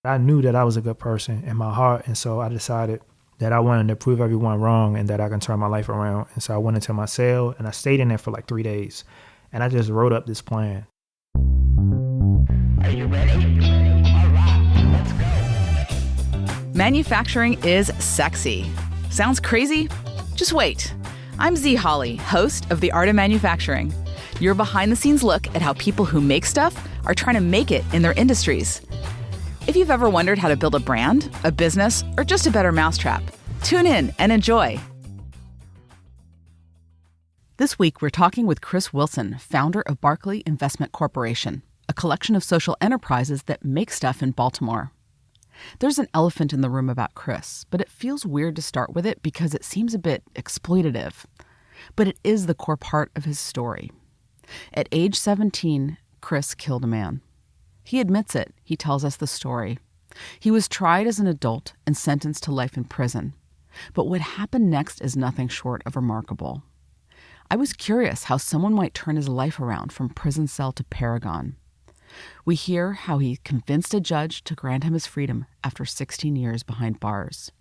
I knew that I was a good person in my heart, and so I decided that I wanted to prove everyone wrong and that I can turn my life around. And so I went into my cell and I stayed in there for like 3 days, and I just wrote up this plan. Are you ready? All right, let's go. Manufacturing is sexy. Sounds crazy? Just wait. I'm Z Holly, host of The Art of Manufacturing. Your behind-the-scenes look at how people who make stuff are trying to make it in their industries. If you've ever wondered how to build a brand, a business, or just a better mousetrap, tune in and enjoy. This week, we're talking with Chris Wilson, founder of Barclay Investment Corporation, a collection of social enterprises that make stuff in Baltimore. There's an elephant in the room about Chris, but it feels weird to start with it because it seems a bit exploitative. But it is the core part of his story. At age 17, Chris killed a man. He admits it. He tells us the story. He was tried as an adult and sentenced to life in prison. But what happened next is nothing short of remarkable. I was curious how someone might turn his life around from prison cell to Paragon. We hear how he convinced a judge to grant him his freedom after 16 years behind bars.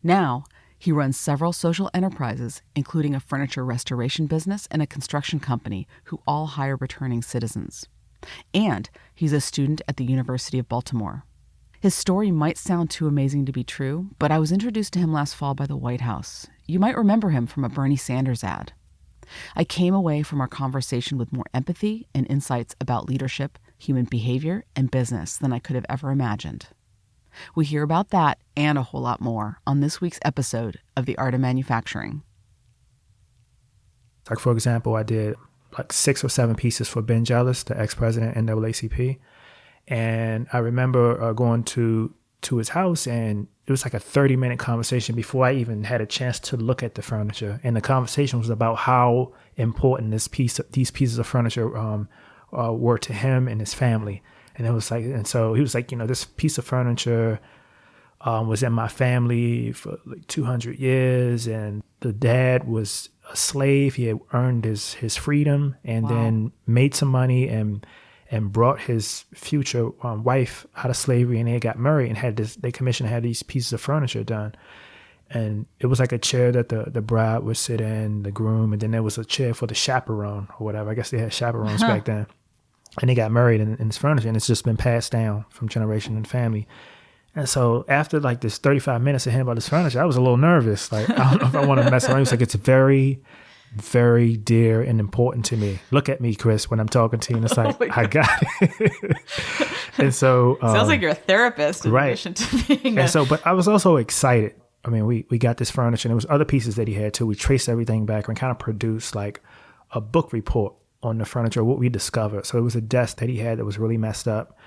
Now, he runs several social enterprises, including a furniture restoration business and a construction company who all hire returning citizens. And he's a student at the University of Baltimore. His story might sound too amazing to be true, but I was introduced to him last fall by the White House. You might remember him from a Bernie Sanders ad. I came away from our conversation with more empathy and insights about leadership, human behavior, and business than I could have ever imagined. We hear about that and a whole lot more on this week's episode of The Art of Manufacturing. Like, for example, I did like 6 or 7 pieces for Ben Jealous, the ex-president of NAACP. And I remember going to his house, and it was like a 30-minute conversation before I even had a chance to look at the furniture. And the conversation was about how important these pieces of furniture were to him and his family. And it was like, and so he was like, this piece of furniture was in my family for like 200 years, and the dad was a slave. He had earned his freedom and then made some money and brought his future wife out of slavery, and they got married and they had these pieces of furniture done. And it was like a chair that the bride would sit in, the groom, and then there was a chair for the chaperone or whatever. I guess they had chaperones back then. And they got married in this furniture, and it's just been passed down from generation and family. And so after like this 35 minutes of hearing about this furniture, I was a little nervous. Like, I don't know if I want to mess around. He was like, it's very, very dear and important to me. Look at me, Chris, when I'm talking to you. And it's like, I got it. And so Sounds like you're a therapist in right. addition to being But I was also excited. I mean, we got this furniture, and there was other pieces that he had too. We traced everything back and kind of produced like a book report on the furniture, what we discovered. So it was a desk that he had that was really messed up.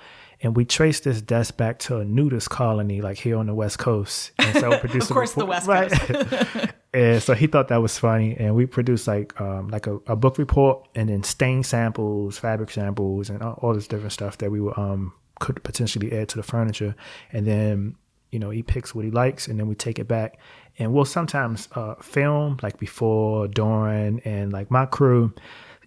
And we traced this desk back to a nudist colony, like here on the West Coast. And so we produced of course, the West Coast. And so he thought that was funny. And we produced like a book report, and then stain samples, fabric samples, and all this different stuff that we could potentially add to the furniture. And then, he picks what he likes, and then we take it back. And we'll sometimes film like before, during, and like my crew,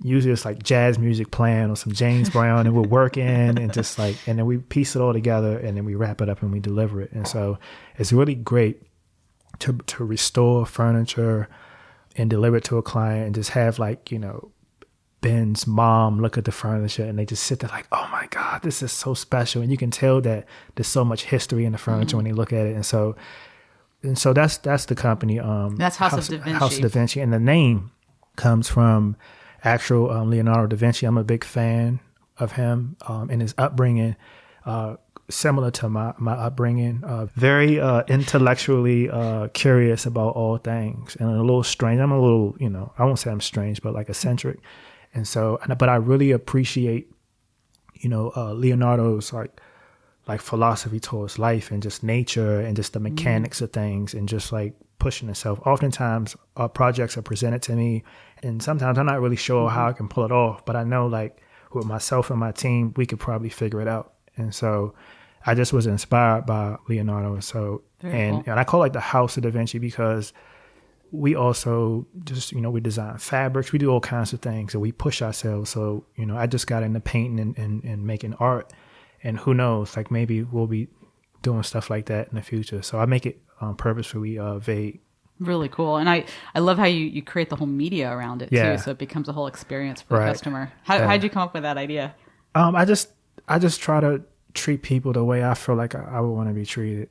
usually it's like jazz music playing or some James Brown, and we're working and just like, and then we piece it all together, and then we wrap it up and we deliver it. And so it's really great to restore furniture and deliver it to a client, and just have like, Ben's mom look at the furniture, and they just sit there like, oh my God, this is so special. And you can tell that there's so much history in the furniture when they look at it. And so that's the company. That's House of DaVinci. House of DaVinci. And the name comes from actual Leonardo da Vinci. I'm a big fan of him and his upbringing, similar to my upbringing. Very intellectually curious about all things, and a little strange. I'm a little, I won't say I'm strange, but like eccentric. And so, but I really appreciate, Leonardo's like philosophy towards life and just nature and just the mechanics of things, and just like pushing itself. Oftentimes projects are presented to me, and sometimes I'm not really sure how I can pull it off, but I know like with myself and my team, we could probably figure it out. And so I just was inspired by Leonardo. So, and I call it like the House of DaVinci because we also just, we design fabrics, we do all kinds of things, and we push ourselves. So, I just got into painting and making art, and who knows, like maybe we'll be doing stuff like that in the future. So I make it purposefully vague. Really cool. And I love how you create the whole media around it too. So it becomes a whole experience for the customer. How'd you come up with that idea? I just try to treat people the way I feel like I would want to be treated.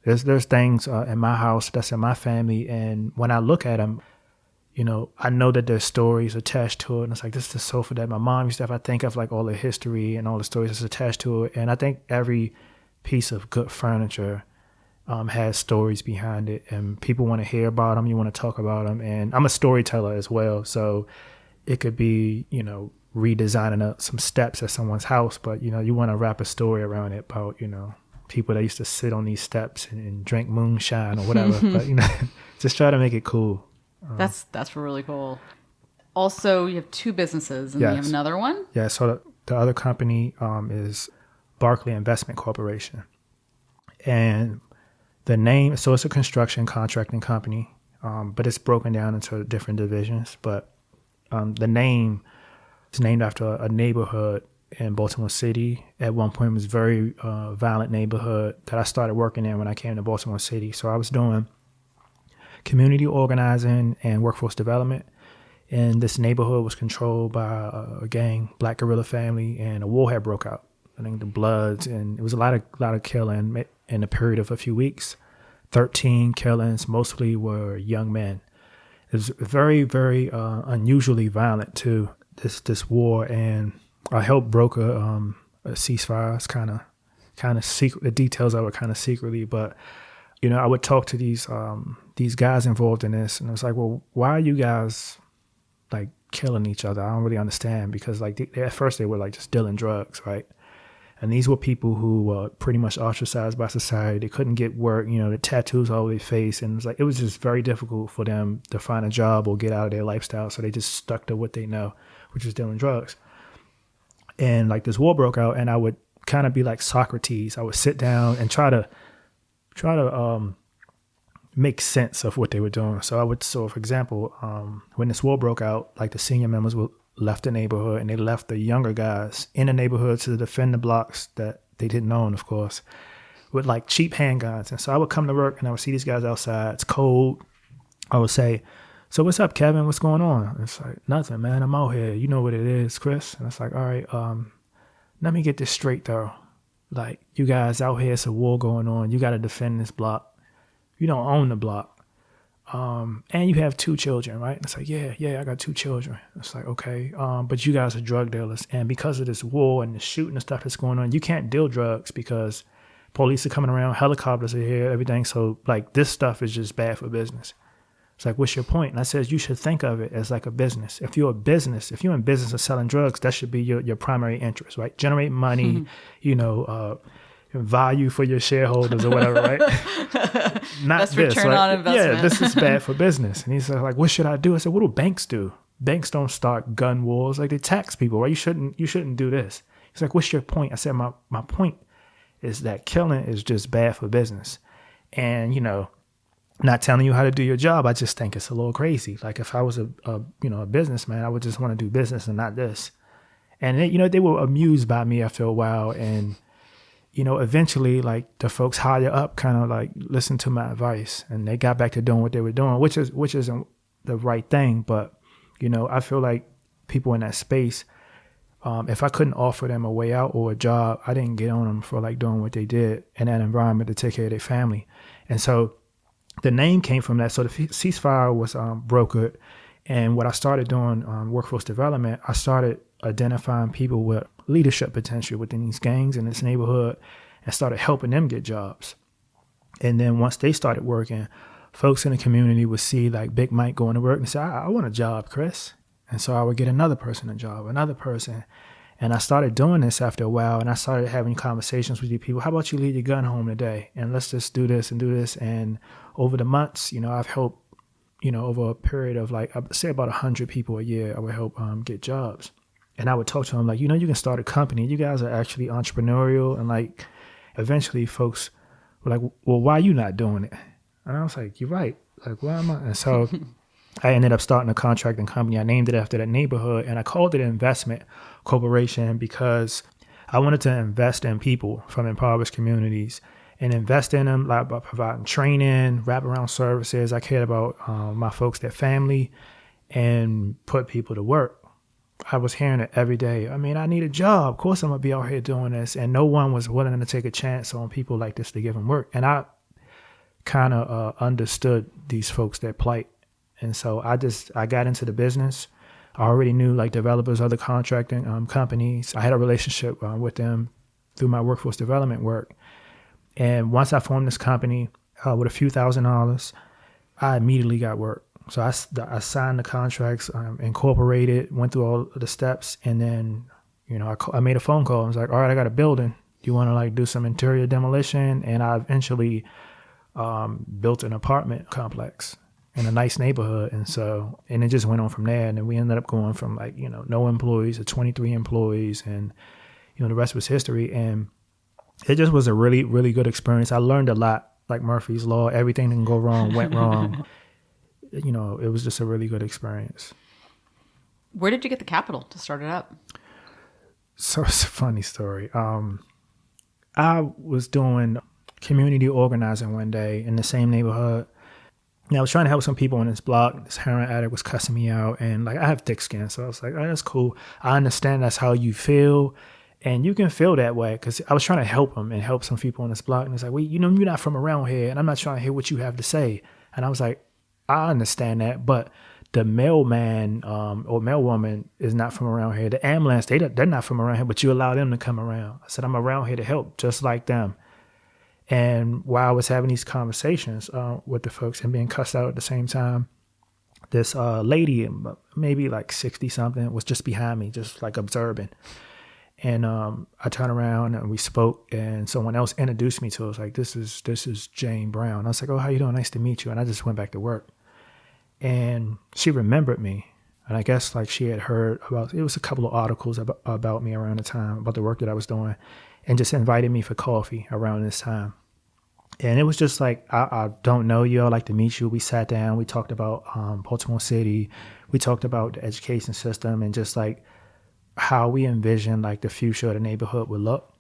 There's things in my house that's in my family, and when I look at them, I know that there's stories attached to it. And it's like, this is the sofa that my mom used to have. I think of like all the history and all the stories that's attached to it. And I think every piece of good furniture has stories behind it, and people want to hear about them. You want to talk about them. And I'm a storyteller as well. So it could be, redesigning some steps at someone's house, but, you want to wrap a story around it about, people that used to sit on these steps and drink moonshine or whatever. But, just try to make it cool. That's really cool. Also, you have two businesses, and you have another one? Yeah, so the other company is Barclay Investment Corporation. And the name, so it's a construction contracting company, but it's broken down into different divisions. But the name is named after a neighborhood in Baltimore City. At one point, it was a very violent neighborhood that I started working in when I came to Baltimore City. So I was doing community organizing and workforce development. And this neighborhood was controlled by a gang, Black Guerrilla Family, and a war had broke out. I think the Bloods, and it was a lot of killing in a period of a few weeks. 13 killings, mostly were young men. It was very, very unusually violent too, this war, and I helped broker a ceasefire. It's kind of secret. The details of it kind of secretly, but I would talk to these guys involved in this, and I was like, well, why are you guys like killing each other? I don't really understand, because like at first they were like just dealing drugs, right? And these were people who were pretty much ostracized by society. They couldn't get work, the tattoos all over their face. And it was just very difficult for them to find a job or get out of their lifestyle. So they just stuck to what they know, which is dealing drugs. And like this war broke out, and I would kind of be like Socrates. I would sit down and try to make sense of what they were doing. So for example, when this war broke out, like the senior members left the neighborhood, and they left the younger guys in the neighborhood to defend the blocks that they didn't own, of course, with like cheap handguns. And so I would come to work and I would see these guys outside. It's cold. I would say, so what's up, Kevin? What's going on? It's like, nothing, man. I'm out here. You know what it is, Chris. And it's like, all right, let me get this straight though. Like, you guys out here, it's a war going on. You got to defend this block. You don't own the block. And you have 2 children, right? And it's like, yeah, I got 2 children. It's like, okay, but you guys are drug dealers. And because of this war and the shooting and stuff that's going on, you can't deal drugs because police are coming around, helicopters are here, everything. So like this stuff is just bad for business. It's like, what's your point? And I says, you should think of it as like a business. If you're in business of selling drugs, that should be your primary interest, right? Generate money, value for your shareholders or whatever, right? Not best this, return right? on investment. Yeah, this is bad for business. And he's like, what should I do? I said, what do banks do? Banks don't start gun wars. Like, they tax people, right? You shouldn't do this. He's like, what's your point? I said, my point is that killing is just bad for business. And, not telling you how to do your job, I just think it's a little crazy. Like, if I was a businessman, I would just want to do business and not this. And they were amused by me after a while, and eventually, like, the folks higher up kind of like listened to my advice, and they got back to doing what they were doing, which isn't the right thing. But, I feel like people in that space, if I couldn't offer them a way out or a job, I didn't get on them for like doing what they did in that environment to take care of their family. And so the name came from that. So the ceasefire was brokered. And what I started doing workforce development, I started identifying people with leadership potential within these gangs in this neighborhood and started helping them get jobs. And then once they started working, folks in the community would see like Big Mike going to work and say, I want a job, Chris. And so I would get another person a job, another person. And I started doing this after a while, and I started having conversations with these people. How about you leave your gun home today and let's just do this and do this. And over the months, I've helped, over a period of like, I'd say about 100 people a year, I would help get jobs. And I would talk to them like, you can start a company. You guys are actually entrepreneurial. And like, eventually folks were like, well, why are you not doing it? And I was like, you're right. Like, why am I? And so I ended up starting a contracting company. I named it after that neighborhood, and I called it Investment Corporation because I wanted to invest in people from impoverished communities and invest in them like by providing training, wraparound services. I cared about my folks, their family, and put people to work. I was hearing it every day. I mean, I need a job. Of course, I'm going to be out here doing this. And no one was willing to take a chance on people like this to give them work. And I kind of understood these folks, their plight. And so I got into the business. I already knew like developers, other contracting companies. I had a relationship with them through my workforce development work. And once I formed this company with a few $1,000s, I immediately got work. So I signed the contracts, incorporated, went through all of the steps, and then, I made a phone call. I was like, all right, I got a building. Do you want to like do some interior demolition? And I eventually built an apartment complex in a nice neighborhood. And it just went on from there. And then we ended up going from like, no employees to 23 employees, and, the rest was history. And it just was a really, really good experience. I learned a lot, like Murphy's Law. Everything that can go wrong went wrong. It was just a really good experience. Where did you get the capital to start it up? So it's a funny story. I was doing community organizing one day in the same neighborhood. And I was trying to help some people on this block. This heroin addict was cussing me out. And like, I have thick skin. So I was like, oh, that's cool. I understand that's how you feel. And you can feel that way, because I was trying to help him and help some people on this block. And it's like, well, you're not from around here, and I'm not trying to hear what you have to say. And I was like, I understand that, but the mailman or mailwoman is not from around here. The ambulance, they're not from around here, but you allow them to come around. I said, I'm around here to help, just like them. And while I was having these conversations with the folks and being cussed out at the same time, this lady, maybe like 60-something, was just behind me, just like observing. And I turned around and we spoke, and someone else introduced me to her. I was like, this is Jane Brown. I was like, oh, how you doing? Nice to meet you. And I just went back to work. And she remembered me. And I guess like she had heard about, it was a couple of articles about me around the time, about the work that I was doing, and just invited me for coffee around this time. And it was just like, I don't know you. I'd like to meet you. We sat down. We talked about Baltimore City. We talked about the education system and just like how we envisioned like the future of the neighborhood would look.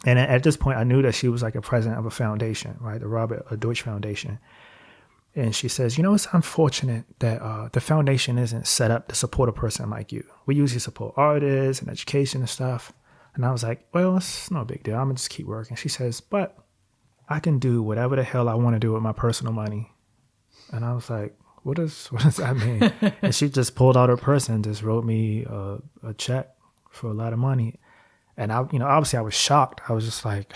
And at this point, I knew that she was like a president of a foundation, right? The Robert Deutsch Foundation. And she says, it's unfortunate that the foundation isn't set up to support a person like you. We usually support artists and education and stuff. And I was like, well, it's no big deal. I'm going to just keep working. She says, but I can do whatever the hell I want to do with my personal money. And I was like, what does that mean? And she just pulled out her purse and just wrote me a check for a lot of money. And I, obviously I was shocked. I was just like,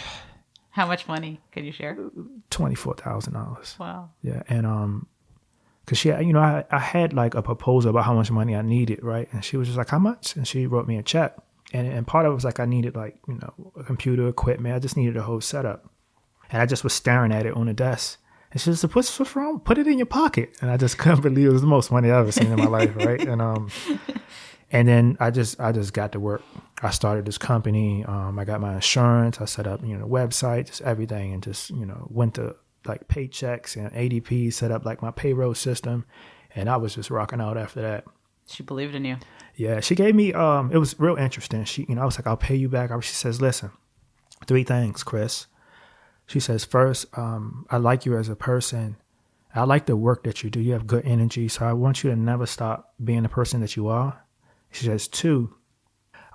how much money could you share? $24,000. Wow. Yeah. And cause she, I had like a proposal about how much money I needed. Right. And she was just like, how much? And she wrote me a check. And part of it was like, I needed like, a computer equipment. I just needed a whole setup. And I just was staring at it on the desk. And she said, what's wrong? Put it in your pocket. And I just couldn't believe it was the most money I've ever seen in my life, right? And then I just got to work. I started this company. I got my insurance. I set up, the website, just everything, and just, went to like paychecks and ADP, set up like my payroll system. And I was just rocking out after that. She believed in you. Yeah, she gave me, it was real interesting. She, I was like, I'll pay you back. She says, listen, 3 things, Chris. She says, first, I like you as a person. I like the work that you do. You have good energy. So I want you to never stop being the person that you are. She says, 2,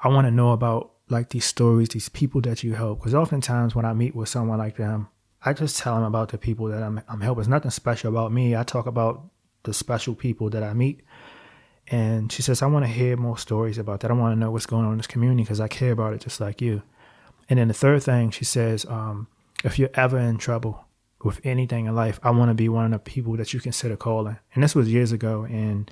I want to know about like these stories, these people that you help. Because oftentimes when I meet with someone like them, I just tell them about the people that I'm helping. There's nothing special about me. I talk about the special people that I meet. And she says, I want to hear more stories about that. I want to know what's going on in this community because I care about it just like you. And then the 3rd thing, she says, if you're ever in trouble with anything in life, I want to be one of the people that you consider calling. And this was years ago. And,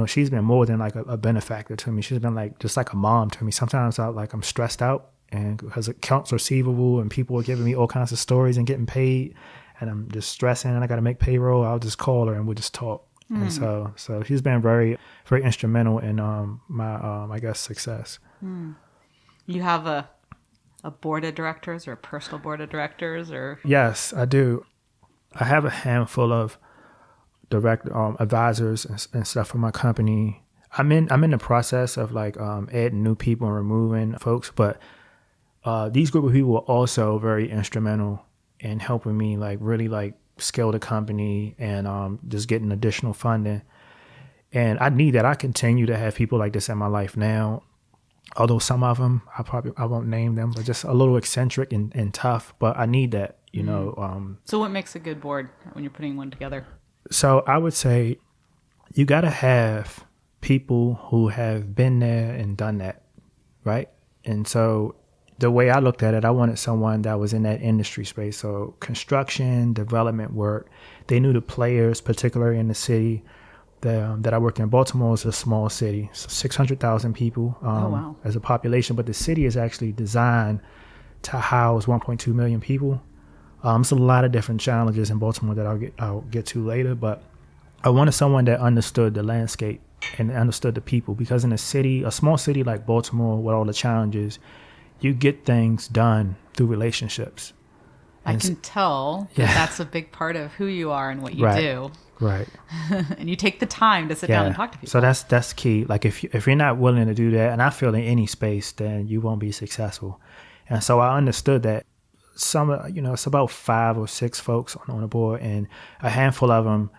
she's been more than like a benefactor to me. She's been like, just like a mom to me. Sometimes I'm stressed out and because accounts receivable and people are giving me all kinds of stories and getting paid. And I'm just stressing and I got to make payroll. I'll just call her and we'll just talk. And so she's been very, very instrumental in my, I guess, success. You have a board of directors or a personal board of directors or? Yes, I do. I have a handful of direct advisors and stuff for my company. I'm in the process of like adding new people and removing folks, but these group of people were also very instrumental in helping me like really like scale the company and just getting additional funding. And I need that. I continue to have people like this in my life now. Although some of them, I won't name them, but just a little eccentric and tough. But I need that, you know. So what makes a good board when you're putting one together? So I would say you got to have people who have been there and done that, right? And so the way I looked at it, I wanted someone that was in that industry space. So construction, development work. They knew the players, particularly in the city. That I worked in. Baltimore is a small city, so 600,000 people as a population, but the city is actually designed to house 1.2 million people. It's a lot of different challenges in Baltimore that I'll get to later, but I wanted someone that understood the landscape and understood the people, because in a small city like Baltimore with all the challenges, you get things done through relationships. I can tell that that's a big part of who you are and what you do. Right. And you take the time to sit down and talk to people. So that's key. Like if you're not willing to do that, and I feel in any space, then you won't be successful. And so I understood that it's about 5 or 6 folks on the board, and a handful of them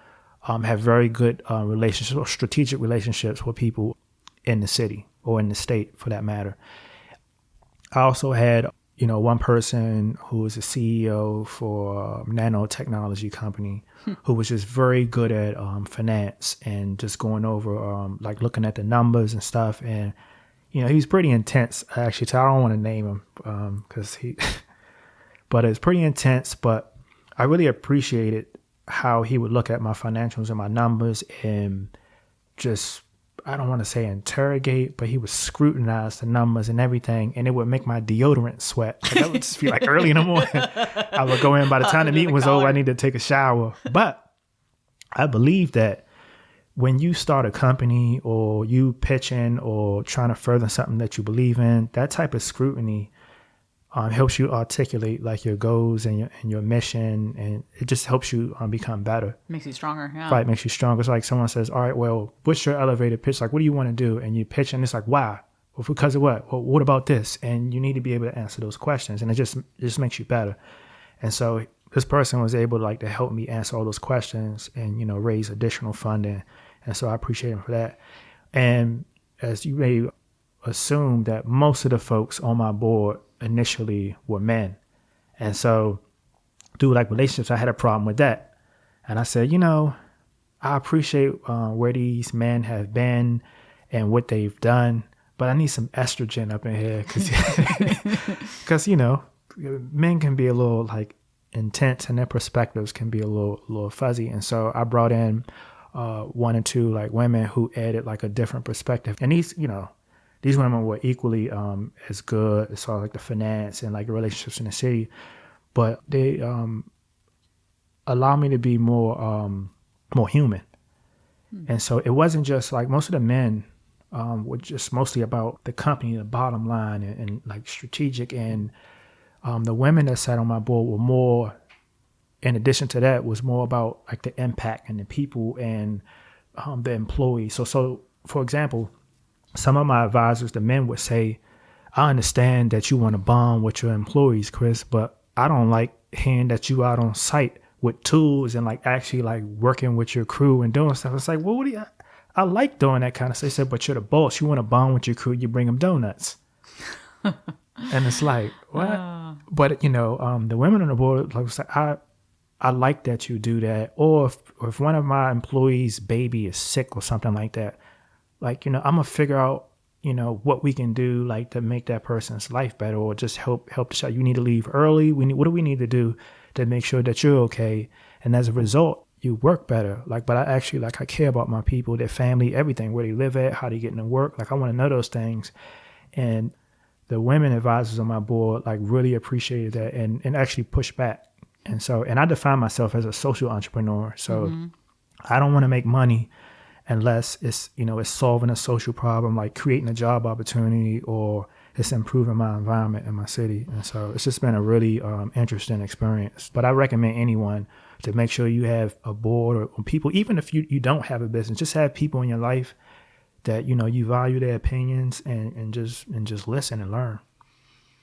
have very good relationships or strategic relationships with people in the city or in the state for that matter. I also had one person who was a CEO for a nanotechnology company who was just very good at finance and just going over like looking at the numbers and stuff. And, he was pretty intense, actually. So I don't want to name him because but it's pretty intense. But I really appreciated how he would look at my financials and my numbers and just, I don't want to say interrogate, but he would scrutinize the numbers and everything, and it would make my deodorant sweat. Like, I would just feel like early in the morning, I would go in. By the time the meeting was over, I needed to take a shower. But I believe that when you start a company or you pitching or trying to further something that you believe in, that type of scrutiny helps you articulate like your goals and your mission, and it just helps you become better. Makes you stronger, yeah. Right, makes you stronger. It's like someone says, all right, well, what's your elevator pitch? Like, what do you want to do? And you pitch, and it's like, why? Well, because of what? Well, what about this? And you need to be able to answer those questions, and it just makes you better. And so this person was able to help me answer all those questions and, raise additional funding. And so I appreciate him for that. And as you may assume, that most of the folks on my board initially were men. And so through relationships, I had a problem with that. And I said, I appreciate where these men have been and what they've done, but I need some estrogen up in here because, men can be a little intense and their perspectives can be a little fuzzy. And so I brought in 1 or 2 women who added a different perspective. And these women were equally as good as far as the finance and the relationships in the city, but they allow me to be more human. And so it wasn't just most of the men were just mostly about the company, the bottom line, and strategic. And the women that sat on my board were more, in addition to that, was more about the impact and the people and the employees. So for example, some of my advisors, the men, would say, I understand that you want to bond with your employees, Chris, but I don't like hearing that you out on site with tools and actually working with your crew and doing stuff. It's like, well, I like doing that kind of stuff. They said, but you're the boss. You want to bond with your crew. You bring them donuts. And it's like, what? But, the women on the board, I like that you do that. Or if one of my employees' baby is sick or something like that, I'm going to figure out, what we can do, to make that person's life better, or just help the child. You need to leave early. What do we need to do to make sure that you're okay? And as a result, you work better. But I actually, I care about my people, their family, everything, where they live at, how they get into work. I want to know those things. And the women advisors on my board, really appreciated that and actually pushed back. And so, and I define myself as a social entrepreneur. So I don't want to make money unless it's, it's solving a social problem, creating a job opportunity, or it's improving my environment in my city. And so it's just been a really interesting experience. But I recommend anyone to make sure you have a board or people, even if you don't have a business, just have people in your life that, you value their opinions and just listen and learn.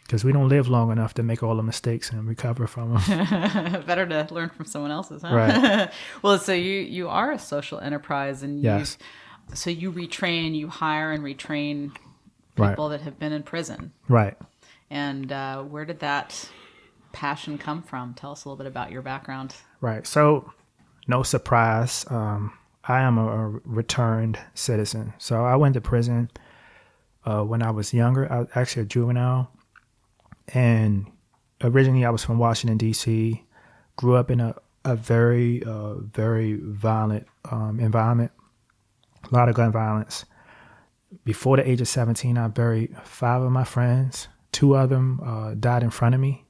because we don't live long enough to make all the mistakes and recover from them. Better to learn from someone else's, huh? Right. Well, so you are a social enterprise, and Yes. so you retrain, you hire and retrain Right. people that have been in prison. Right. And where did that passion come from? Tell us a little bit about your background. Right. So, no surprise, I am a returned citizen. So I went to prison when I was younger. I was actually a juvenile. And originally I was from Washington, D.C., grew up in a very, very violent environment, a lot of gun violence. Before the age of 17, I buried 5 of my friends. 2 of them died in front of me.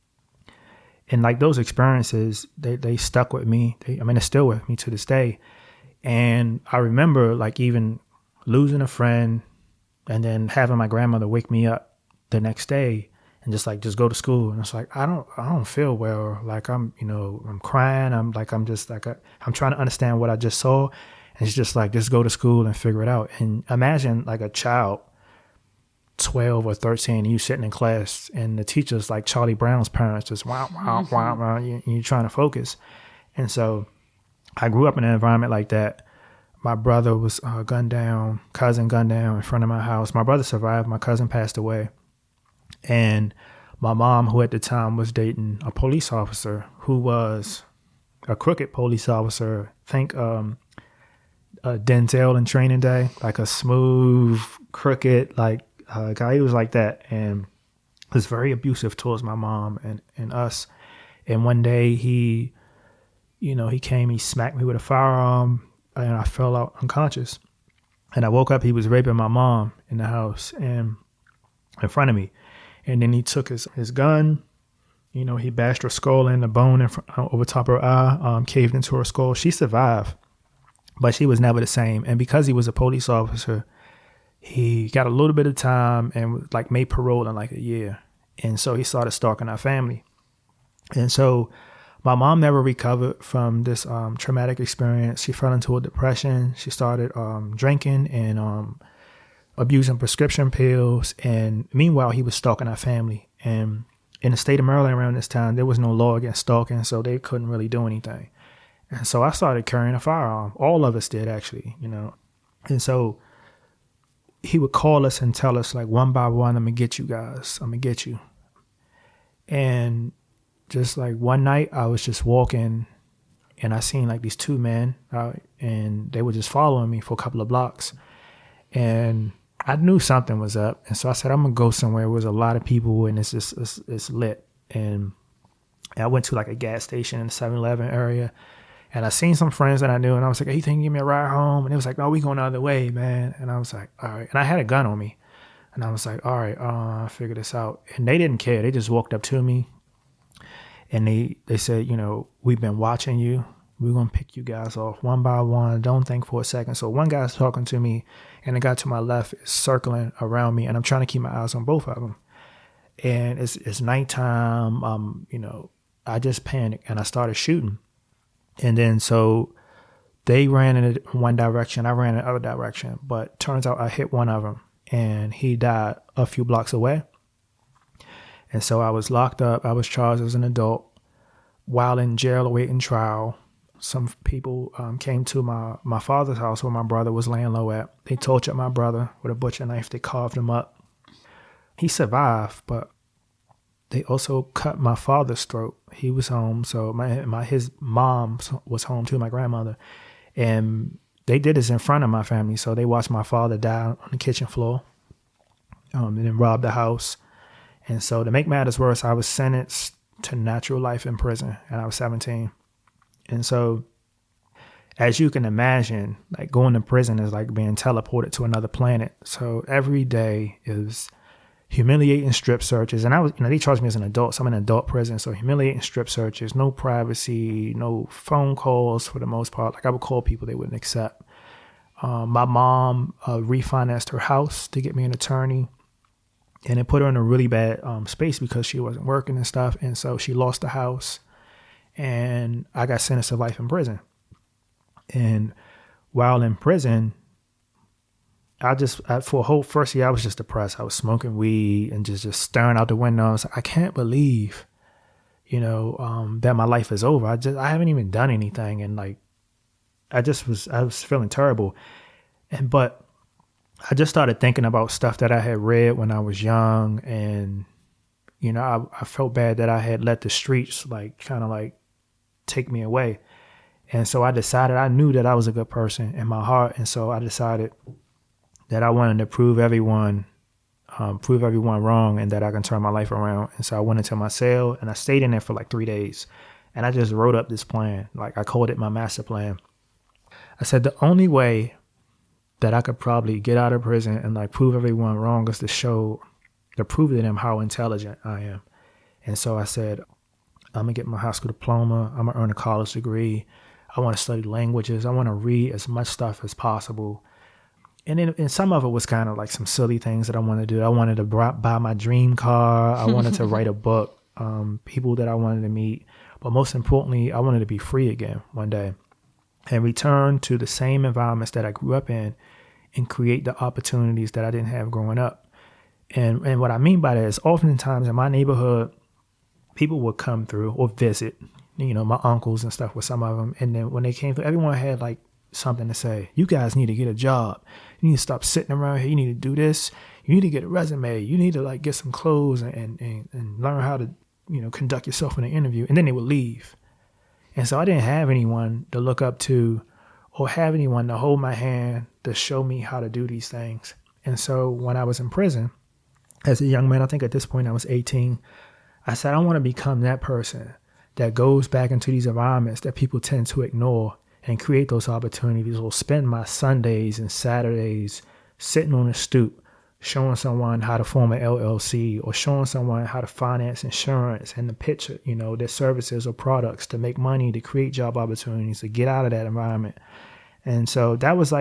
And like those experiences, they stuck with me. They're still with me to this day. And I remember like even losing a friend and then having my grandmother wake me up the next day and just go to school. And it's like, I don't feel well. Like I'm crying. I'm trying to understand what I just saw. And it's just like, just go to school and figure it out. And imagine like a child, 12 or 13, you sitting in class and the teacher's like Charlie Brown's parents, just wow, wow, wow, wow. You're trying to focus. And so I grew up in an environment like that. My brother was gunned down, cousin gunned down in front of my house. My brother survived. My cousin passed away. And my mom, who at the time was dating a police officer who was a crooked police officer, think Denzel in Training Day, like a smooth, crooked, like guy. He was like that. And was very abusive towards my mom and us. And one day he came, he smacked me with a firearm, and I fell out unconscious. And I woke up, he was raping my mom in the house and in front of me. And then he took his gun, he bashed her skull in, the bone over top of her eye, caved into her skull. She survived, but she was never the same. And because he was a police officer, he got a little bit of time and like made parole in like a year. And so he started stalking our family. And so my mom never recovered from this traumatic experience. She fell into a depression. She started drinking and abusing prescription pills. And meanwhile, he was stalking our family. And in the state of Maryland around this time, there was no law against stalking, so they couldn't really do anything. And so I started carrying a firearm. All of us did, actually, And so he would call us and tell us, like, one by one, I'm going to get you guys. I'm going to get you. And just like one night I was just walking and I seen like these 2 men and they were just following me for a couple of blocks. And I knew something was up. And so I said, I'm going to go somewhere where there's a lot of people and it's lit. And I went to like a gas station in the 7-Eleven area and I seen some friends that I knew and I was like, hey, you think you can give me a ride home? And it was like, no, we going the other way, man. And I was like, all right. And I had a gun on me and I was like, all right, I'll figure this out. And they didn't care. They just walked up to me. And they said, we've been watching you. We're going to pick you guys off one by one. Don't think for a second. So one guy's talking to me and the guy to my left is circling around me and I'm trying to keep my eyes on both of them. And it's nighttime. I just panicked and I started shooting. And then so they ran in one direction. I ran in the other direction. But turns out I hit one of them and he died a few blocks away. And so I was locked up. I was charged as an adult. While in jail awaiting trial, some people came to my father's house where my brother was laying low at. They tortured my brother with a butcher knife. They carved him up. He survived, but they also cut my father's throat. He was home. So his mom was home too, my grandmother. And they did this in front of my family. So they watched my father die on the kitchen floor and then robbed the house. And so to make matters worse, I was sentenced to natural life in prison and I was 17. And so as you can imagine, like going to prison is like being teleported to another planet. So every day is humiliating strip searches. And I was, they charged me as an adult. So I'm in an adult prison. So humiliating strip searches, no privacy, no phone calls for the most part. Like I would call people they wouldn't accept. My mom refinanced her house to get me an attorney. And it put her in a really bad space because she wasn't working and stuff. And so she lost the house. And I got sentenced to life in prison. And while in prison, for a whole first year, I was just depressed. I was smoking weed and just staring out the window. I was like, I can't believe, that my life is over. I haven't even done anything. And like, I was feeling terrible. But I just started thinking about stuff that I had read when I was young. And, I felt bad that I had let the streets kind of take me away. And so I decided, I knew that I was a good person in my heart. And so I decided that I wanted to prove everyone wrong and that I can turn my life around. And so I went into my cell and I stayed in there for 3 days. And I just wrote up this plan. I called it my master plan. I said the only way that I could probably get out of prison and prove everyone wrong is to prove to them how intelligent I am. And so I said, I'm going to get my high school diploma. I'm going to earn a college degree. I want to study languages. I want to read as much stuff as possible. And some of it was kind of some silly things that I wanted to do. I wanted to buy my dream car. I wanted to write a book, people that I wanted to meet. But most importantly, I wanted to be free again one day and return to the same environments that I grew up in and create the opportunities that I didn't have growing up. And what I mean by that is oftentimes in my neighborhood, people would come through or visit, my uncles and stuff with some of them. And then when they came through, everyone had something to say. You guys need to get a job. You need to stop sitting around here. You need to do this. You need to get a resume. You need to get some clothes and learn how to, conduct yourself in an interview. And then they would leave. And so I didn't have anyone to look up to or have anyone to hold my hand to show me how to do these things. And so when I was in prison, as a young man, I think at this point I was 18, I said, I want to become that person that goes back into these environments that people tend to ignore and create those opportunities, or spend my Sundays and Saturdays sitting on a stoop, showing someone how to form an LLC or showing someone how to finance insurance and the pitch, their services or products to make money, to create job opportunities, to get out of that environment. And so that was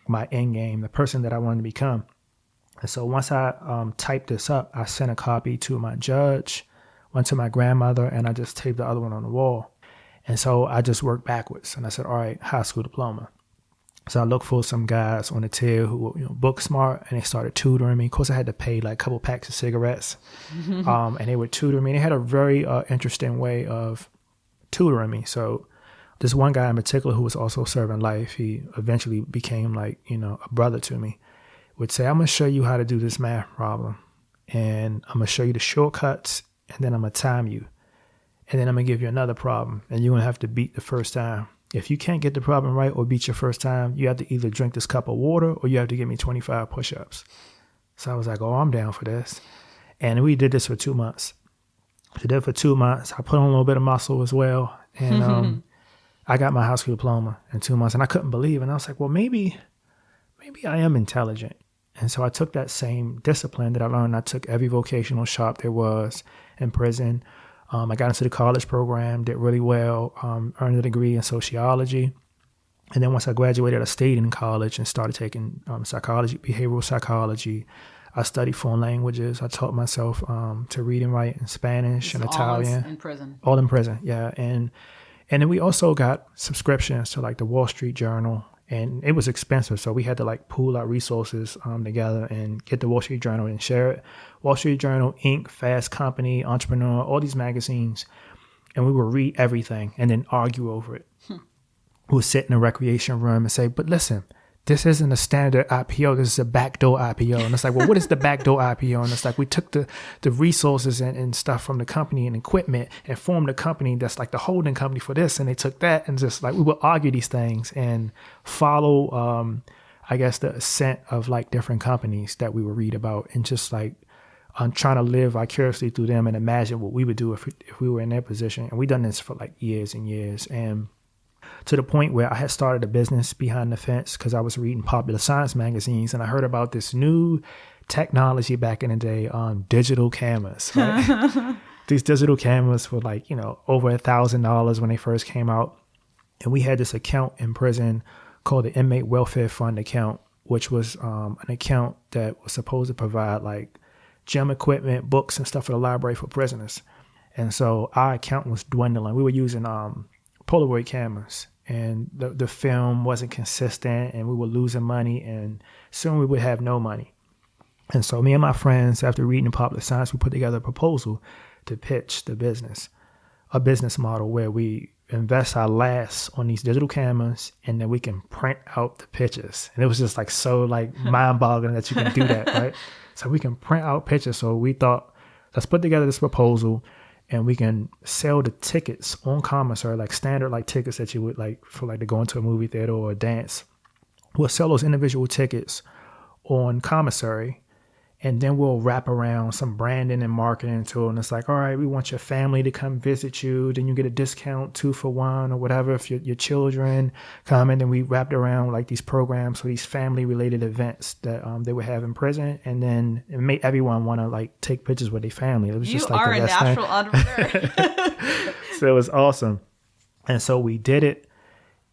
my end game, the person that I wanted to become. And so once I typed this up, I sent a copy to my judge, one to my grandmother, and I just taped the other one on the wall. And so I just worked backwards and I said, all right, high school diploma. So I looked for some guys on the tier who were, book smart, and they started tutoring me. Of course, I had to pay a couple packs of cigarettes, and they would tutor me. They had a very interesting way of tutoring me. So this one guy in particular who was also serving life, he eventually became a brother to me, would say, I'm going to show you how to do this math problem, and I'm going to show you the shortcuts, and then I'm going to time you. And then I'm going to give you another problem, and you're going to have to beat the first time. If you can't get the problem right or beat your first time, you have to either drink this cup of water or you have to give me 25 push-ups. So I was like, oh, I'm down for this. And we did this for 2 months. We did it for 2 months. I put on a little bit of muscle as well. And I got my high school diploma in 2 months, and I couldn't believe it. And I was like, well, maybe I am intelligent. And so I took that same discipline that I learned. I took every vocational shop there was in prison. I got into the college program, did really well, earned a degree in sociology. And then once I graduated, I stayed in college and started taking psychology, behavioral psychology. I studied foreign languages. I taught myself to read and write in Spanish and Italian. All in prison. All in prison, yeah. And then we also got subscriptions to the Wall Street Journal. And it was expensive, so we had to pool our resources together and get the Wall Street Journal and share it. Wall Street Journal, Inc., Fast Company, Entrepreneur, all these magazines. And we would read everything and then argue over it. We would sit in a recreation room and say, but listen, this isn't a standard IPO, this is a backdoor IPO. And it's like, well, what is the backdoor IPO? And it's like, we took the resources and stuff from the company and equipment and formed a company that's the holding company for this. And they took that and just we would argue these things and follow, the ascent of different companies that we would read about, and just trying to live vicariously through them and imagine what we would do if we were in their position. And we done this for years and years. And to the point where I had started a business behind the fence because I was reading popular science magazines, and I heard about this new technology back in the day on digital cameras. Right? These digital cameras were over $1,000 when they first came out. And we had this account in prison called the Inmate Welfare Fund account, which was an account that was supposed to provide gym equipment, books, and stuff for the library for prisoners. And so our account was dwindling. We were using Polaroid cameras, and the film wasn't consistent, and we were losing money, and soon we would have no money. And so me and my friends, after reading Popular Science, we put together a proposal to pitch the business, a business model where we invest our last on these digital cameras, and then we can print out the pictures. And it was just like so like mind-boggling that you can do that, right? So we can print out pictures. So we thought, let's put together this proposal, and we can sell the tickets on commissary, like standard like tickets that you would like for like to go into a movie theater or a dance. We'll sell those individual tickets on commissary, and then we'll wrap around some branding and marketing to it. And it's like, all right, we want your family to come visit you. Then you get a discount 2 for 1 or whatever if your children come. And then we wrapped around like these programs for these family related events that they would have in prison. And then it made everyone want to like take pictures with their family. It was just like a natural entrepreneur. So it was awesome. And so we did it.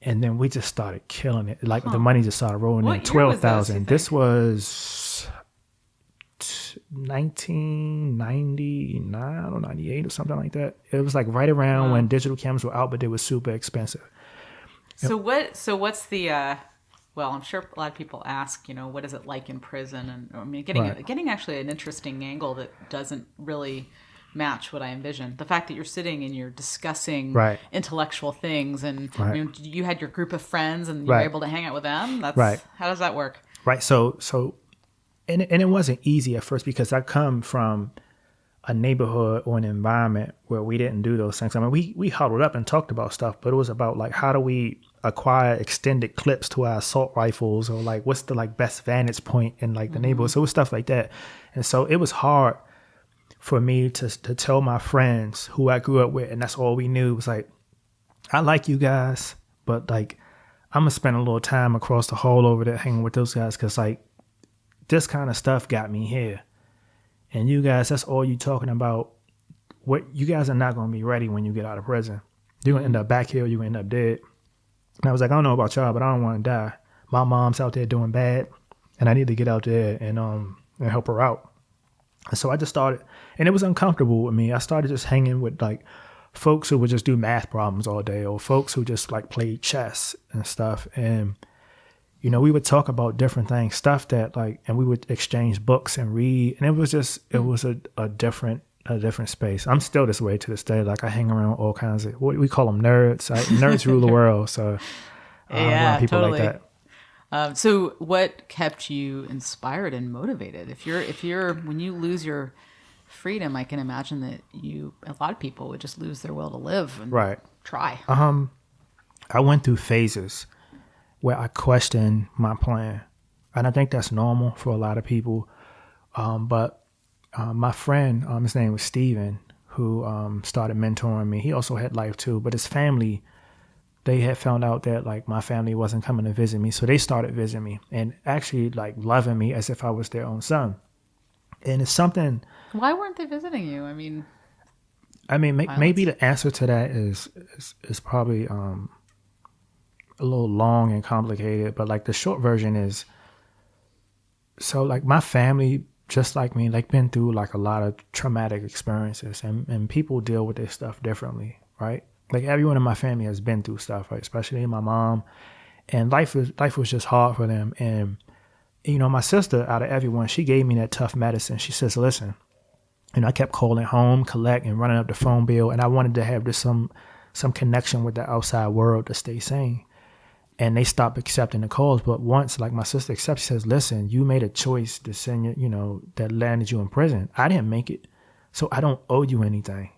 And then we just started killing it. Like the money just started rolling in. 12,000. This was 1999 or 98 or something like that. It was like right around when digital cameras were out, but they were super expensive. So what's the well, I'm sure a lot of people ask, what is it like in prison? And I mean, getting actually an interesting angle that doesn't really match what I envisioned. The fact that you're sitting and you're discussing intellectual things, and you had your group of friends and you were able to hang out with them. That's how does that work? Right. So And it wasn't easy at first because I come from a neighborhood or an environment where we didn't do those things. I mean, we huddled up and talked about stuff, but it was about like, how do we acquire extended clips to our assault rifles, or like, what's the like best vantage point in like the neighborhood? So it was stuff like that. And so it was hard for me to tell my friends who I grew up with, and that's all we knew, was like, I like you guys, but like, I'm going to spend a little time across the hall over there hanging with those guys, because like, this kind of stuff got me here. And you guys, that's all you talking about. What you guys are not going to be ready when you get out of prison. You're going to end up back here, you're going to end up dead. And I was like, I don't know about y'all, but I don't want to die. My mom's out there doing bad, and I need to get out there and help her out. And so I just started, and it was uncomfortable with me. I started just hanging with like folks who would just do math problems all day, or folks who just like played chess and stuff. And we would talk about different things, stuff that like, and we would exchange books and read. And it was a different space. I'm still this way to this day. Like I hang around all kinds of, what we call them, nerds. Nerds rule the world. So around people totally. like that. So what kept you inspired and motivated? If you're, when you lose your freedom, I can imagine that a lot of people would just lose their will to live and try. I went through phases where I questioned my plan. And I think that's normal for a lot of people. But my friend, his name was Steven, who started mentoring me. He also had life too, but his family, they had found out that like my family wasn't coming to visit me. So they started visiting me and actually like loving me as if I was their own son. And it's something. Why weren't they visiting you? I mean, maybe the answer to that is probably a little long and complicated, but like the short version is, so like my family, just like me, like been through like a lot of traumatic experiences, and people deal with this stuff differently, right? Like everyone in my family has been through stuff, right? Especially my mom, and life was just hard for them. And my sister, out of everyone, she gave me that tough medicine. She says, listen, I kept calling home, collect, and running up the phone bill, and I wanted to have just some connection with the outside world to stay sane. And they stopped accepting the calls. But once, like my sister accepts, she says, listen, you made a choice to send you, that landed you in prison. I didn't make it. So I don't owe you anything.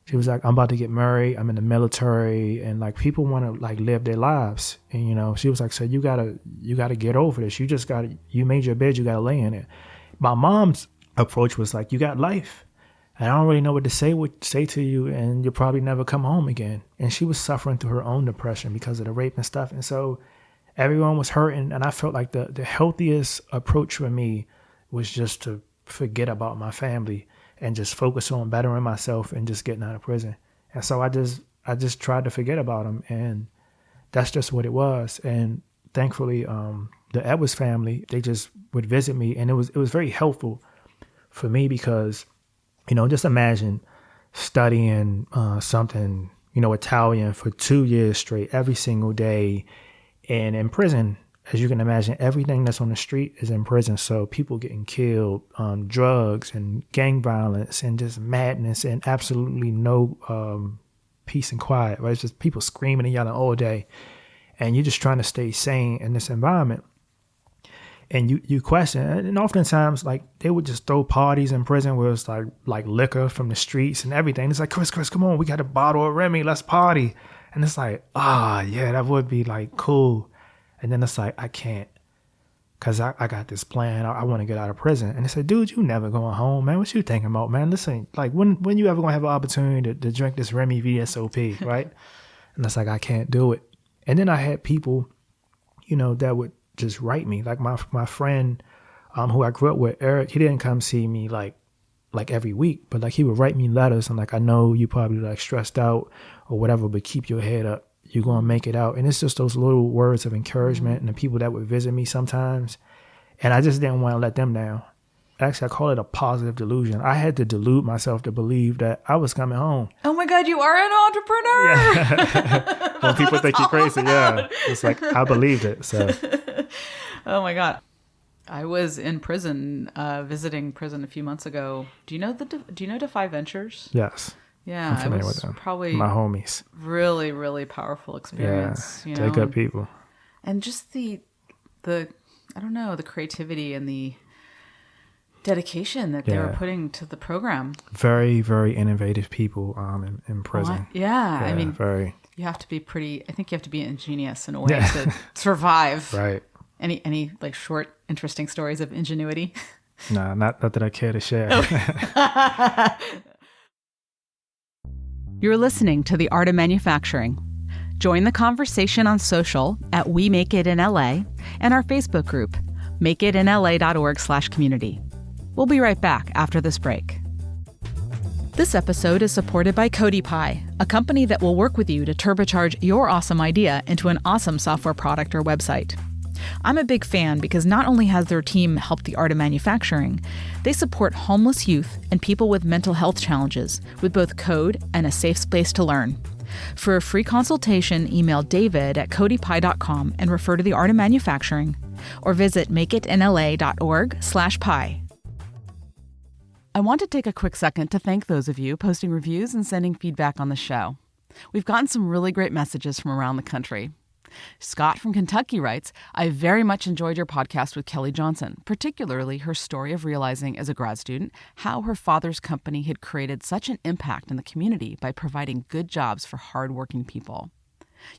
She was like, I'm about to get married. I'm in the military. And like people want to like live their lives. And, she was like, so you gotta get over this. You made your bed, you gotta lay in it. My mom's approach was like, you got life. And I don't really know what to say to you, and you'll probably never come home again. And she was suffering through her own depression because of the rape and stuff. And so everyone was hurting. And I felt like the healthiest approach for me was just to forget about my family and just focus on bettering myself and just getting out of prison. And so I just tried to forget about them. And that's just what it was. And thankfully, the Edwards family, they just would visit me. And it was very helpful for me because, just imagine studying something Italian for 2 years straight, every single day. And in prison, as you can imagine, everything that's on the street is in prison. So people getting killed, drugs and gang violence and just madness and absolutely no peace and quiet, right? It's just people screaming and yelling all day. And you're just trying to stay sane in this environment. And you question, and oftentimes, like, they would just throw parties in prison where it's like liquor from the streets and everything. It's like, Chris, come on, we got a bottle of Remy, let's party. And it's like, yeah, that would be like cool. And then it's like, I can't, because I got this plan. I want to get out of prison. And they said, dude, you never going home, man. What you thinking about, man? Listen, like, when you ever going to have an opportunity to drink this Remy VSOP, right? And it's like, I can't do it. And then I had people, that would just write me. Like my friend who I grew up with, Eric, he didn't come see me like every week, but like he would write me letters and like, I know you probably like stressed out or whatever, but keep your head up. You're going to make it out. And it's just those little words of encouragement and the people that would visit me sometimes. And I just didn't want to let them down. Actually, I call it a positive delusion. I had to delude myself to believe that I was coming home. Oh my God, you are an entrepreneur. Yeah. When people think you're crazy, yeah. It's like, I believed it. So. Oh my God. I was in prison, visiting prison a few months ago. Do you know DeFi Ventures? Yes. Yeah, I'm familiar it was with them. Probably my homies. Really, really powerful experience. Yeah, they're good people. And just the I don't know, the creativity and the dedication that they were putting to the program. Very, very innovative people in prison. Yeah, I mean, very. You have to be I think you have to be ingenious in a way to survive. Right. Any like short, interesting stories of ingenuity? Nah, not that I care to share. You're listening to The Art of Manufacturing. Join the conversation on social at We Make It in LA and our Facebook group, makeitinla.org/community. We'll be right back after this break. This episode is supported by CodyPie, a company that will work with you to turbocharge your awesome idea into an awesome software product or website. I'm a big fan because not only has their team helped the art of manufacturing, they support homeless youth and people with mental health challenges with both code and a safe space to learn. For a free consultation, email david@codypie.com and refer to the art of manufacturing, or visit makeitinla.org/pie. I want to take a quick second to thank those of you posting reviews and sending feedback on the show. We've gotten some really great messages from around the country. Scott from Kentucky writes, I very much enjoyed your podcast with Kelly Johnson, particularly her story of realizing as a grad student how her father's company had created such an impact in the community by providing good jobs for hardworking people.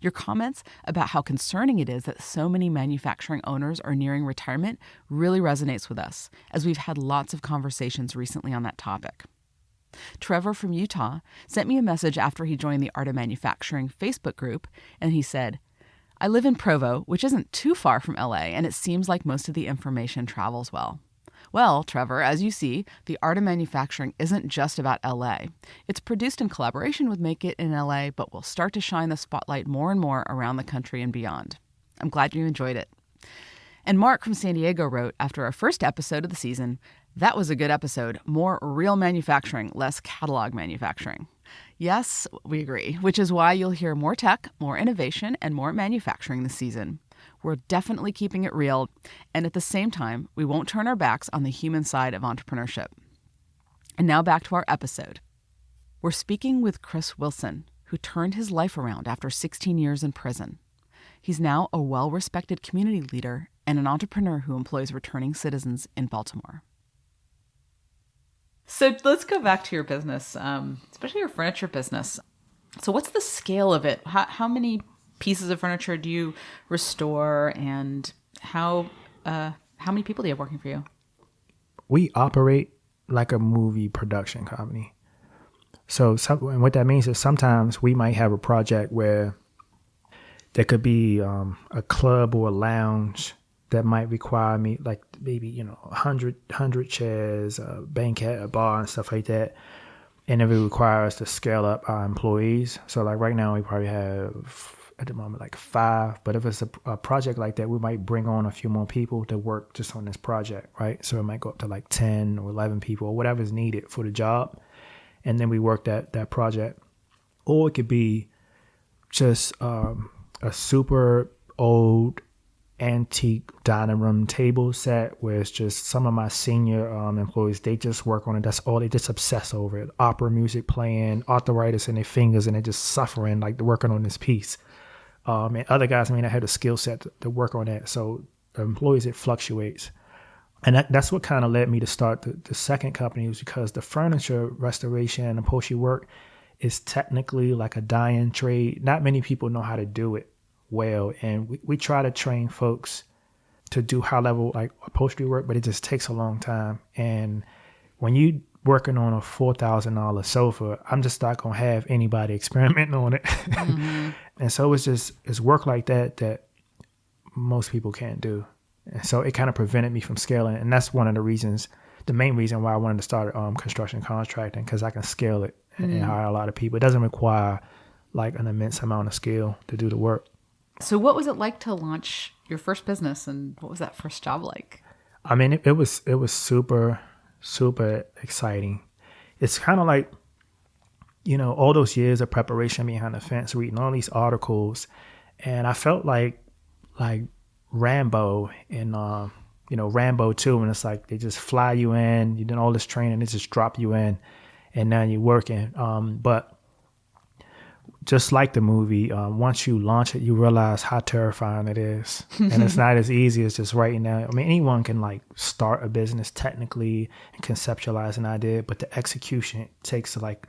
Your comments about how concerning it is that so many manufacturing owners are nearing retirement really resonates with us, as we've had lots of conversations recently on that topic. Trevor from Utah sent me a message after he joined the Art of Manufacturing Facebook group, and he said, I live in Provo, which isn't too far from LA, and it seems like most of the information travels well. Well, Trevor, as you see, the Art of Manufacturing isn't just about LA. It's produced in collaboration with Make It in LA, but will start to shine the spotlight more and more around the country and beyond. I'm glad you enjoyed it. And Mark from San Diego wrote, after our first episode of the season, that was a good episode. More real manufacturing, less catalog manufacturing. Yes, we agree, which is why you'll hear more tech, more innovation, and more manufacturing this season. We're definitely keeping it real, and at the same time, we won't turn our backs on the human side of entrepreneurship. And now back to our episode. We're speaking with Chris Wilson, who turned his life around after 16 years in prison. He's now a well-respected community leader and an entrepreneur who employs returning citizens in Baltimore. So let's go back to your business, especially your furniture business. So what's the scale of it? How many pieces of furniture do you restore, and how many people do you have working for you? We operate like a movie production company. So and what that means is sometimes we might have a project where there could be a club or a lounge that might require me, like maybe 100 chairs, a banquet, a bar, and stuff like that. And it would require us to scale up our employees. So like right now we probably have at the moment like 5. But if it's a project like that, we might bring on a few more people to work just on this project, right? So it might go up to like 10 or 11 people or whatever's needed for the job. And then we work that project. or it could be just a super old antique dining room table set where it's just some of my senior employees, they just work on it. That's all. They just obsess over it. Opera music playing, arthritis in their fingers, and they're just suffering like they're working on this piece. And other guys may not have the skill set to work on that. So the employees, it fluctuates. And that's what kind of led me to start the second company, was because the furniture restoration and upholstery work is technically like a dying trade. Not many people know how to do it well. And we try to train folks to do high level like upholstery work, but it just takes a long time. And when you working on a $4,000 sofa, I'm just not going to have anybody experimenting on it. Mm-hmm. And so it's work like that most people can't do. And so it kind of prevented me from scaling. And that's one of the main reason why I wanted to start construction contracting, because I can scale it and hire a lot of people. It doesn't require like an immense amount of skill to do the work. So what was it like to launch your first business, and what was that first job like? I mean, it was super, super exciting. It's kind of like, all those years of preparation behind the fence, reading all these articles, and I felt like Rambo in Rambo 2, and it's like they just fly you in, you did all this training, they just drop you in, and now you're working. But just like the movie, once you launch it, you realize how terrifying it is. And it's not as easy as just writing down. I mean, anyone can like start a business technically and conceptualize an idea, but the execution takes like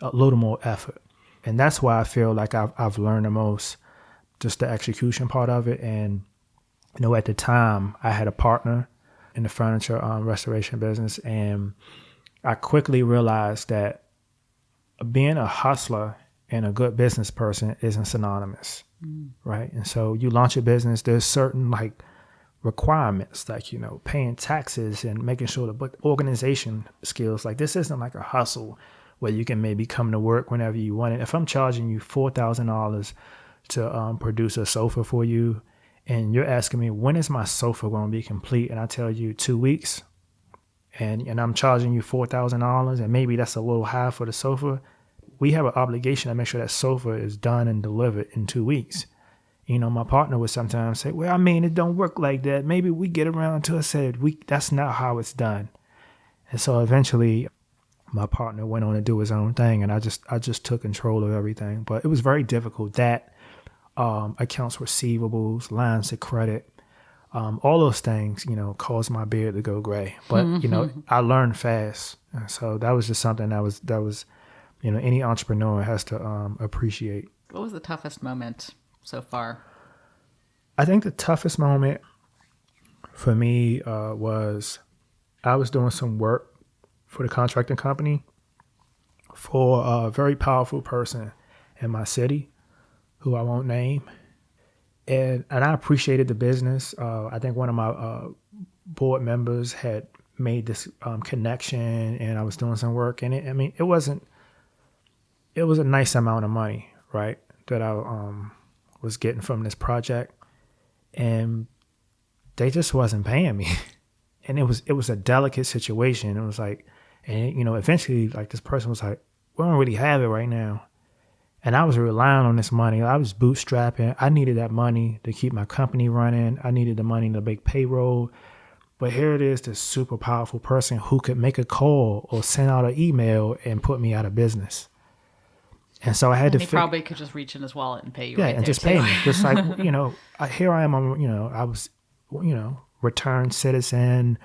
a little more effort. And that's why I feel like I've learned the most, just the execution part of it. And, at the time I had a partner in the furniture restoration business, and I quickly realized that being a hustler and a good business person isn't synonymous, right? And so you launch a business, there's certain like requirements, like, paying taxes and making sure the organization skills. Like, this isn't like a hustle where you can maybe come to work whenever you want it. If I'm charging you $4,000 to produce a sofa for you, and you're asking me, when is my sofa going to be complete? And I tell you 2 weeks, and I'm charging you $4,000, and maybe that's a little high for the sofa. We have an obligation to make sure that sofa is done and delivered in 2 weeks. My partner would sometimes say, well, I mean, it don't work like that. Maybe we get around to it. I said, that's not how it's done. And so eventually my partner went on to do his own thing, and I just took control of everything. But it was very difficult. That accounts receivables, lines of credit, all those things, caused my beard to go gray. But, I learned fast. And so that was just something that was any entrepreneur has to appreciate. What was the toughest moment so far? I think the toughest moment for me was I was doing some work for the contracting company for a very powerful person in my city who I won't name. And I appreciated the business. I think one of my board members had made this connection, and I was doing some work. And it was a nice amount of money, right, that I was getting from this project, and they just wasn't paying me. And it was a delicate situation. It was like, and eventually, like, this person was like, we don't really have it right now. And I was relying on this money. I was bootstrapping. I needed that money to keep my company running. I needed the money to make payroll. But here it is, this super powerful person who could make a call or send out an email and put me out of business. And so I had to. He probably could just reach in his wallet and pay you. Yeah, right and there just pay me. Just like, here I am. I was, returned citizen,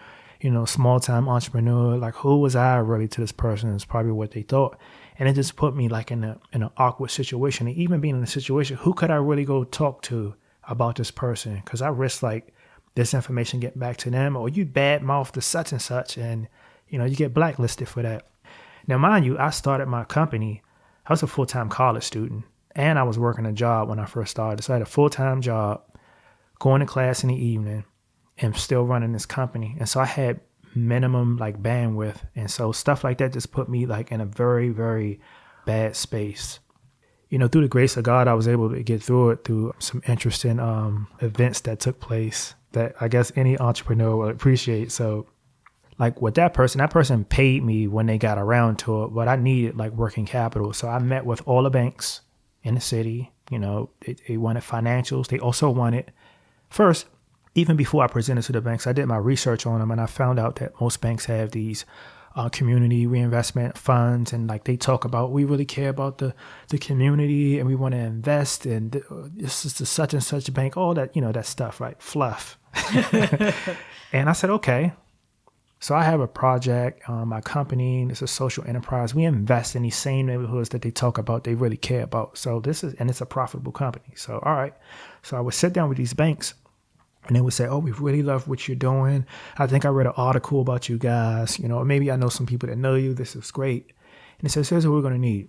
small time entrepreneur. Like, who was I really to this person? Is probably what they thought. And it just put me like in an awkward situation. And even being in a situation, who could I really go talk to about this person? Because I risked like this information getting back to them, or you badmouth the such and such, and you get blacklisted for that. Now, mind you, I started my company. I was a full-time college student, and I was working a job when I first started. So I had a full-time job, going to class in the evening, and still running this company. And so I had minimum like bandwidth. And so stuff like that just put me like in a very, very bad space. Through the grace of God, I was able to get through it through some interesting events that took place that I guess any entrepreneur will appreciate. So like with that person paid me when they got around to it, but I needed like working capital. So I met with all the banks in the city. You know, they wanted financials. They also wanted, first, even before I presented to the banks, I did my research on them, and I found out that most banks have these community reinvestment funds, and like they talk about, we really care about the community and we want to invest, and this is the such and such bank, all that, you know, that stuff, right? Fluff. And I said, okay. So I have a project, my company, it's a social enterprise. We invest in these same neighborhoods that they talk about, they really care about. So and it's a profitable company. So, all right. So I would sit down with these banks, and they would say, oh, we really love what you're doing. I think I read an article about you guys. You know, maybe I know some people that know you. This is great. And it says, here's what we're going to need.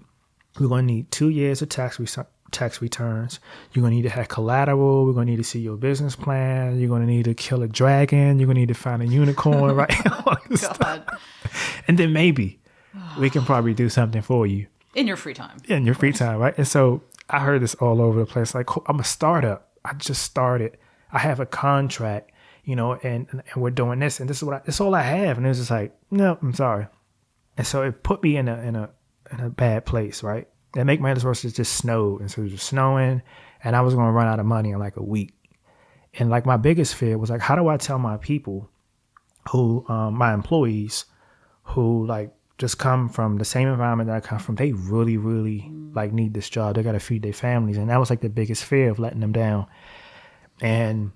We're going to need 2 years of tax returns. You're going to need to have collateral. We're going to need to see your business plan. You're going to need to kill a dragon. You're going to need to find a unicorn, right? All this stuff. And then maybe we can probably do something for you. In your free time. In your free time, right? And so I heard this all over the place. Like, I'm a startup. I just started. I have a contract, you know, and we're doing this, and this is all I have. And it was just like, no, I'm sorry. And so it put me in a bad place, right? That make matters worse, it just snowed, and so it was just snowing, and I was going to run out of money in like a week. And like my biggest fear was like, how do I tell my people who, my employees who like just come from the same environment that I come from, they really, really like need this job. They got to feed their families. And that was like the biggest fear of letting them down. And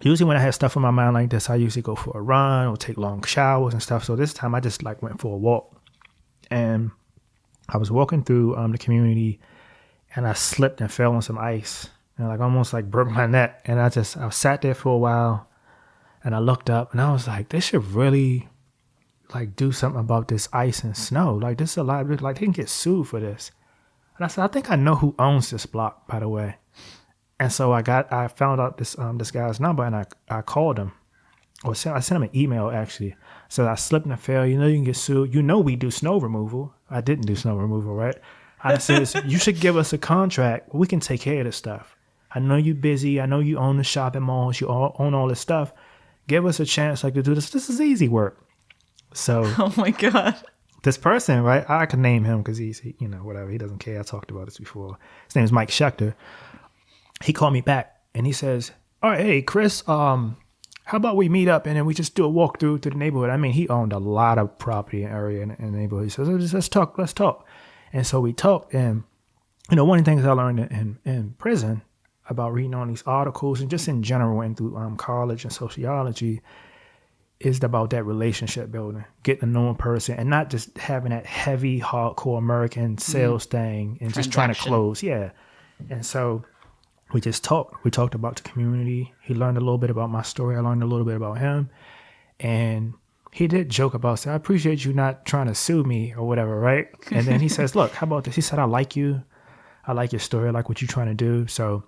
usually when I have stuff in my mind like this, I usually go for a run or take long showers and stuff. So this time I just like went for a walk, and I was walking through the community, and I slipped and fell on some ice, and like almost like broke my neck. And I sat there for a while, and I looked up, and I was like, they should really like do something about this ice and snow. Like this is a lot, like they can get sued for this. And I said, I think I know who owns this block, by the way. And so I found out this guy's number, and I called him, or I sent him an email actually. So I slipped and fell. You know, you can get sued. You know, we do snow removal. I didn't do snow removal, right? I said, you should give us a contract. We can take care of this stuff. I know you're busy. I know you own the shopping malls. You own all this stuff. Give us a chance like to do this. This is easy work. So, Oh my God. this person, right? I can name him because he's, you know, whatever. He doesn't care. I talked about this before. His name is Mike Schechter. He called me back and he says, all right, hey, Chris, how about we meet up and then we just do a walkthrough to the neighborhood? I mean, he owned a lot of property and area in the neighborhood. He says, let's talk. And so we talked. And, you know, one of the things I learned in prison about reading all these articles and just in general and through college and sociology is about that relationship building, getting to know a person and not just having that heavy, hardcore American sales thing and just trying to close. Yeah. And so we just talked. We talked about the community. He learned a little bit about my story. I learned a little bit about him. And he did joke about, I appreciate you not trying to sue me or whatever, right? And then he says, look, how about this? He said, I like you. I like your story. I like what you're trying to do. So,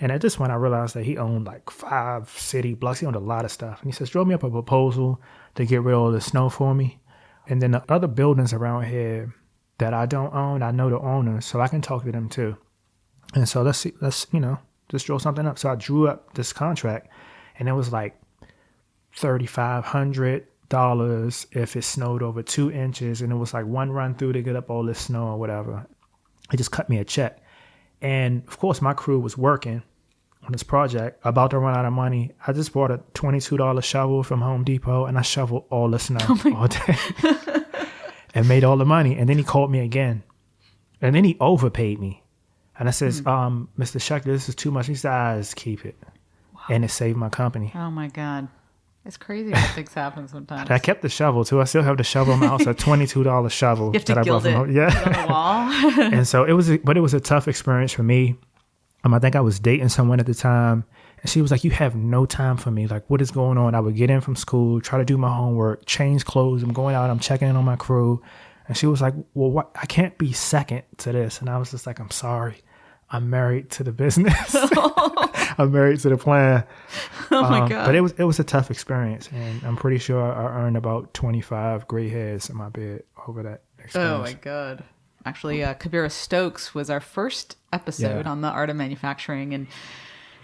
and at this point, I realized that he owned like 5 city blocks. He owned a lot of stuff. And he says, draw me up a proposal to get rid of all the snow for me. And then the other buildings around here that I don't own, I know the owners, so I can talk to them too. And so let's just draw something up. So I drew up this contract, and it was like $3,500 if it snowed over 2 inches, and it was like one run through to get up all this snow or whatever. He just cut me a check. And of course, my crew was working on this project, about to run out of money. I just bought a $22 shovel from Home Depot, and I shoveled all the snow all day and made all the money. And then he called me again, and then he overpaid me. And I says, Mr. Schechter, this is too much. He said, just keep it. Wow. And it saved my company. Oh my God. It's crazy how things happen sometimes. I kept the shovel too. I still have the shovel in my house, a $22 shovel. You have to gild it. Yeah. On the wall. And so it was a tough experience for me. I think I was dating someone at the time, and she was like, you have no time for me. Like, what is going on? I would get in from school, try to do my homework, change clothes. I'm going out, I'm checking in on my crew. And she was like, well, what? I can't be second to this. And I was just like, I'm sorry. I'm married to the business. I'm married to the plan. Oh my God. But it was a tough experience. And I'm pretty sure I earned about 25 gray hairs in my beard over that experience. Oh my God. Actually, Kabira Stokes was our first episode on the art of manufacturing.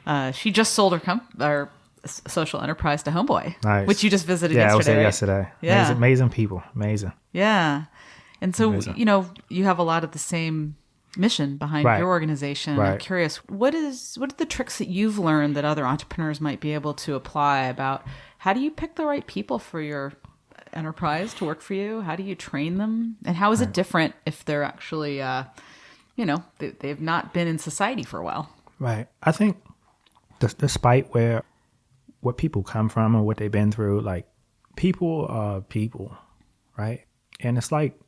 And she just sold her social enterprise to Homeboy, Nice. which you just visited Yeah, yesterday. I was there right? yesterday. Yeah. Amazing people. Amazing. Yeah. And so, Amazing. you have a lot of the same mission behind Right. your organization. Right. I'm curious, what are the tricks that you've learned that other entrepreneurs might be able to apply about how do you pick the right people for your enterprise to work for you? How do you train them? And how is it different if they're actually, they've not been in society for a while? Right. I think despite where people come from or what they've been through, like people are people, right? And it's like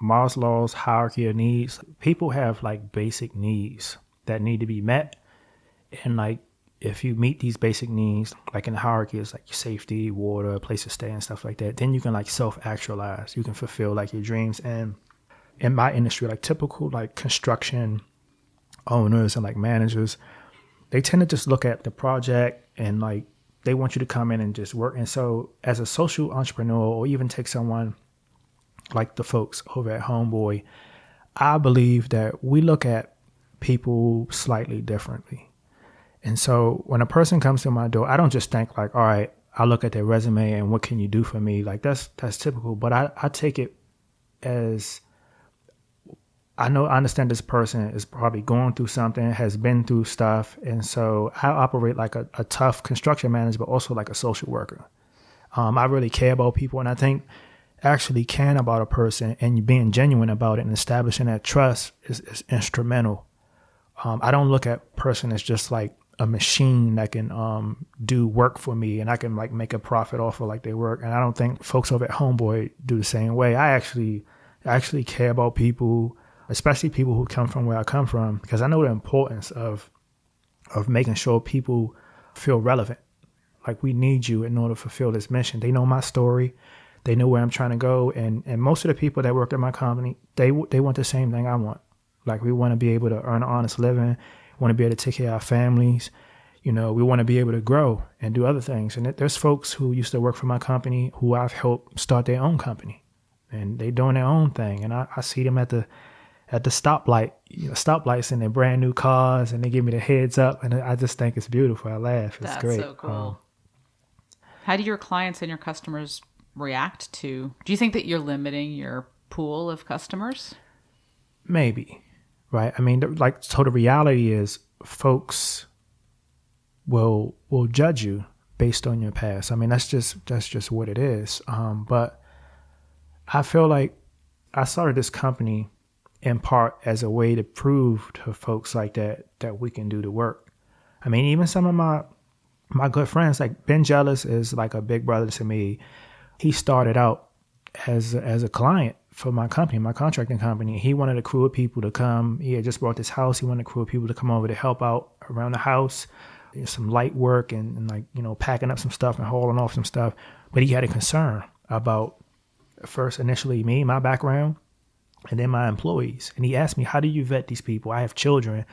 Maslow's hierarchy of needs. People have like basic needs that need to be met. And like if you meet these basic needs, like in the hierarchy, it's like safety, water, a place to stay and stuff like that, then you can like self-actualize. You can fulfill like your dreams. And in my industry, like typical like construction owners and like managers, they tend to just look at the project and like they want you to come in and just work. And so as a social entrepreneur, or even take someone like the folks over at Homeboy, I believe that we look at people slightly differently. And so when a person comes to my door, I don't just think like, all right, I look at their resume and what can you do for me? Like that's typical, but I take it as I understand this person is probably going through something, has been through stuff. And so I operate like a tough construction manager, but also like a social worker. I really care about people. And I think actually caring about a person and being genuine about it and establishing that trust is instrumental. I don't look at person as just like a machine that can do work for me and I can like make a profit off of like their work. And I don't think folks over at Homeboy do the same way. I actually care about people, especially people who come from where I come from, because I know the importance of making sure people feel relevant. Like we need you in order to fulfill this mission. They know my story. They know where I'm trying to go. And most of the people that work at my company, they want the same thing I want. Like we want to be able to earn an honest living, want to be able to take care of our families. We want to be able to grow and do other things. And there's folks who used to work for my company who I've helped start their own company. And they doing their own thing. And I see them at the stoplight, stoplights in their brand new cars, and they give me the heads up. And I just think it's beautiful. I laugh. It's That's great. so cool. How do your clients and your customers react to? Do you think that you're limiting your pool of customers? Maybe, right? I mean, so the reality is, folks will judge you based on your past. I mean, that's just what it is. But I feel like I started this company in part as a way to prove to folks like that we can do the work. I mean, even some of my good friends, like Ben Jealous is like a big brother to me. He started out as a client for my company, my contracting company. He wanted a crew of people to come. He had just bought this house. He wanted a crew of people to come over to help out around the house, some light work and like, packing up some stuff and hauling off some stuff. But he had a concern about first initially me, my background, and then my employees. And he asked me, how do you vet these people? I have children.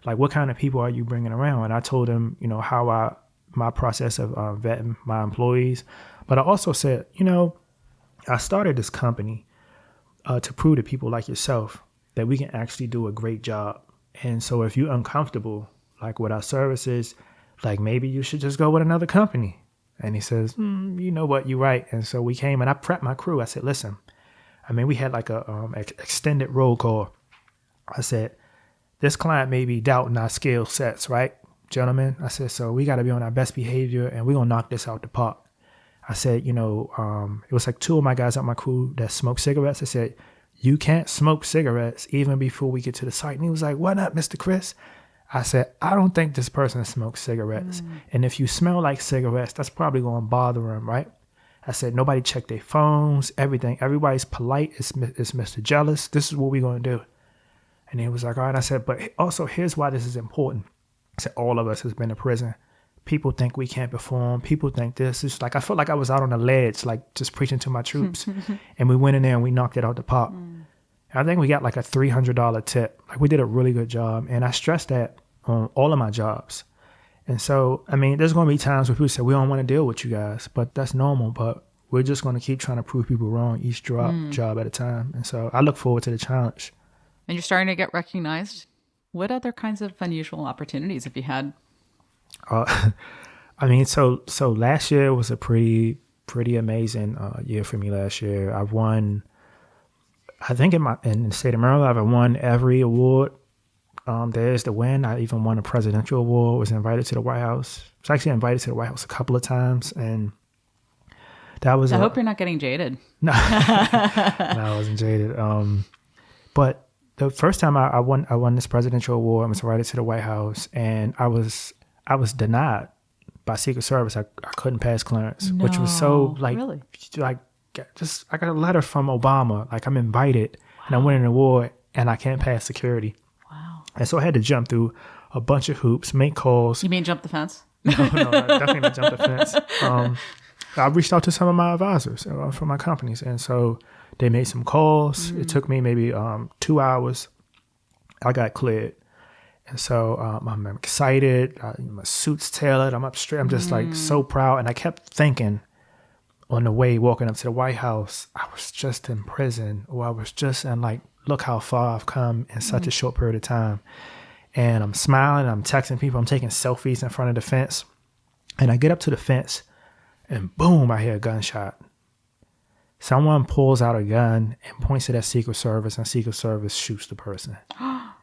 Like, what kind of people are you bringing around? And I told him, how my process of vetting my employees. But I also said, I started this company to prove to people like yourself that we can actually do a great job. And so if you're uncomfortable, like with our services, like maybe you should just go with another company. And he says, you know what, you're right. And so we came and I prepped my crew. I said, listen, I mean, we had like a extended roll call. I said, this client may be doubting our skill sets, right, gentlemen? I said, so we got to be on our best behavior and we're going to knock this out the park. I said, it was like two of my guys on my crew that smoke cigarettes. I said, you can't smoke cigarettes even before we get to the site. And he was like, why not, Mr. Chris? I said, I don't think this person smokes cigarettes. And if you smell like cigarettes, that's probably going to bother him, right? I said, nobody checked their phones, everything. Everybody's polite. It's Mr. Jealous. This is what we're going to do. And he was like, all right. I said, but also here's why this is important. I said, all of us has been to prison. People think we can't perform. People think this. It's like, I felt like I was out on a ledge, like just preaching to my troops. And we went in there and we knocked it out the park. I think we got like a $300 tip. Like we did a really good job. And I stressed that on all of my jobs. And so, I mean, there's going to be times where people say, we don't want to deal with you guys, but that's normal. But we're just going to keep trying to prove people wrong each job at a time. And so I look forward to the challenge. And you're starting to get recognized. What other kinds of unusual opportunities have you had? I mean, so last year was a pretty amazing year for me. Last year, I've won. I think in the state of Maryland, I've won every award there is to win. I even won a presidential award. Was invited to the White House. Was actually invited to the White House a couple of times, and that was. I hope you're not getting jaded. No, no, I wasn't jaded. But the first time I won this presidential award, I was invited to the White House, and I was denied by Secret Service. I couldn't pass clearance, which was so really? like just I got a letter from Obama, like I'm invited and I win an award and I can't pass security. Wow. And so I had to jump through a bunch of hoops, make calls. You mean jump the fence? No, definitely not jump the fence. I reached out to some of my advisors from my companies, and so they made some calls. It took me maybe 2 hours. I got cleared. And so I'm excited. My suit's tailored. I'm up straight. I'm just like so proud. And I kept thinking on the way walking up to the White House, I was just in prison, or I was just in like, look how far I've come in such a short period of time. And I'm smiling. I'm texting people. I'm taking selfies in front of the fence. And I get up to the fence and boom, I hear a gunshot. Someone pulls out a gun and points it at Secret Service, and Secret Service shoots the person.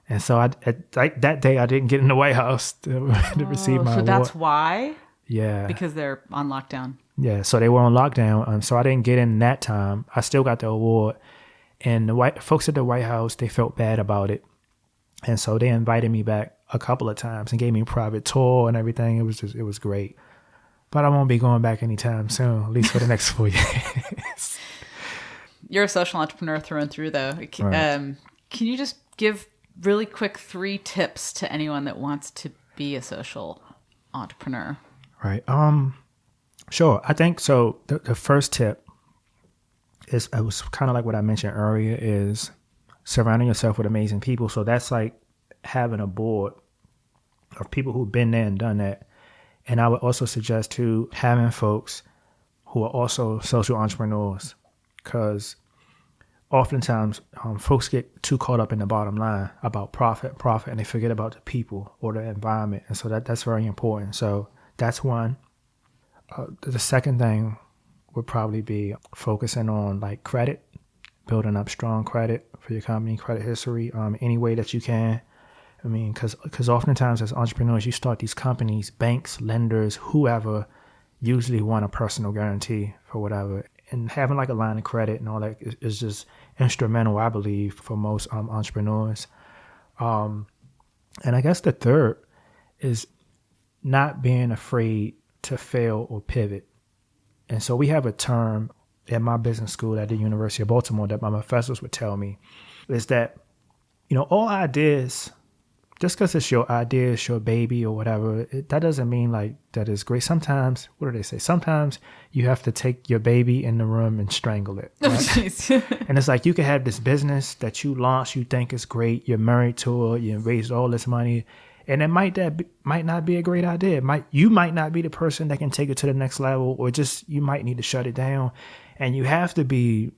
And so that day, I didn't get in the White House to receive my award. So that's why? Yeah. Because they're on lockdown. Yeah, so they were on lockdown. So I didn't get in that time. I still got the award. And the folks at the White House, they felt bad about it. And so they invited me back a couple of times and gave me a private tour and everything. It was great. But I won't be going back anytime soon, at least for the next 4 years. You're a social entrepreneur through and through, though. Right. Can you just give really quick 3 tips to anyone that wants to be a social entrepreneur? Right. Sure. I think so. The first tip is, it was kind of like what I mentioned earlier, is surrounding yourself with amazing people. So that's like having a board of people who've been there and done that. And I would also suggest too having folks who are also social entrepreneurs, because oftentimes folks get too caught up in the bottom line about profit, and they forget about the people or the environment. And so that's very important. So that's one. The second thing would probably be focusing on like credit, building up strong credit for your company, credit history, any way that you can. I mean, because oftentimes as entrepreneurs, you start these companies, banks, lenders, whoever, usually want a personal guarantee for whatever. And having like a line of credit and all that is just instrumental, I believe, for most entrepreneurs. And I guess the third is not being afraid to fail or pivot. And so we have a term at my business school at the University of Baltimore that my professors would tell me, is that, all ideas, just because it's your idea, it's your baby or whatever, that doesn't mean like that is great. Sometimes, what do they say? Sometimes you have to take your baby in the room and strangle it. Right? And it's like, you can have this business that you launch, you think is great, you're married to it, you raised all this money, and it might not be a great idea. You might not be the person that can take it to the next level, or just you might need to shut it down. And you have to be